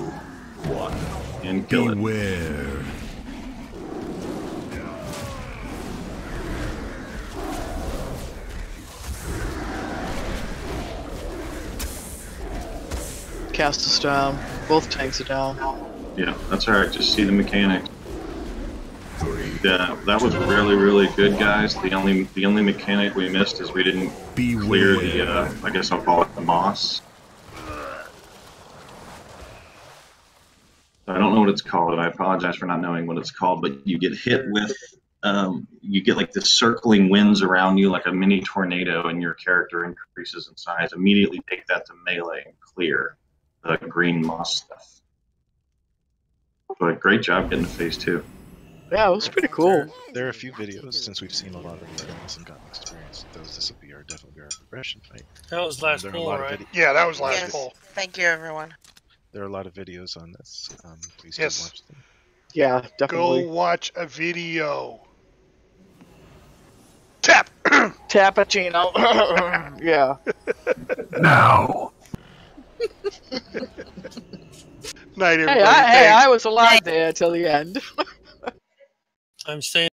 And kill it. Beware. cast us down. Both tanks are down. Yeah, that's alright. Just see the mechanics. Yeah, that was really, really good, guys. The only mechanic we missed is we didn't clear the, I guess I'll call it the moss. I don't know what it's called. I apologize for not knowing what it's called, but you get hit with, you get like this circling winds around you like a mini tornado, and your character increases in size. Immediately take that to melee and clear the green moss stuff. But great job getting to phase 2. Yeah, it was pretty cool. There are a few videos since we've seen a lot of demos and gotten experience. This will definitely be our progression fight. That was last There are a poll, lot of right? Yeah, that was last Yes. poll. Thank you, everyone. There are a lot of videos on this. Please do Yes. watch them. Yeah, definitely. Go watch a video. Tap it, Gino. Yeah. No. Night, everybody. Hey, I was alive there till the end. I'm staying.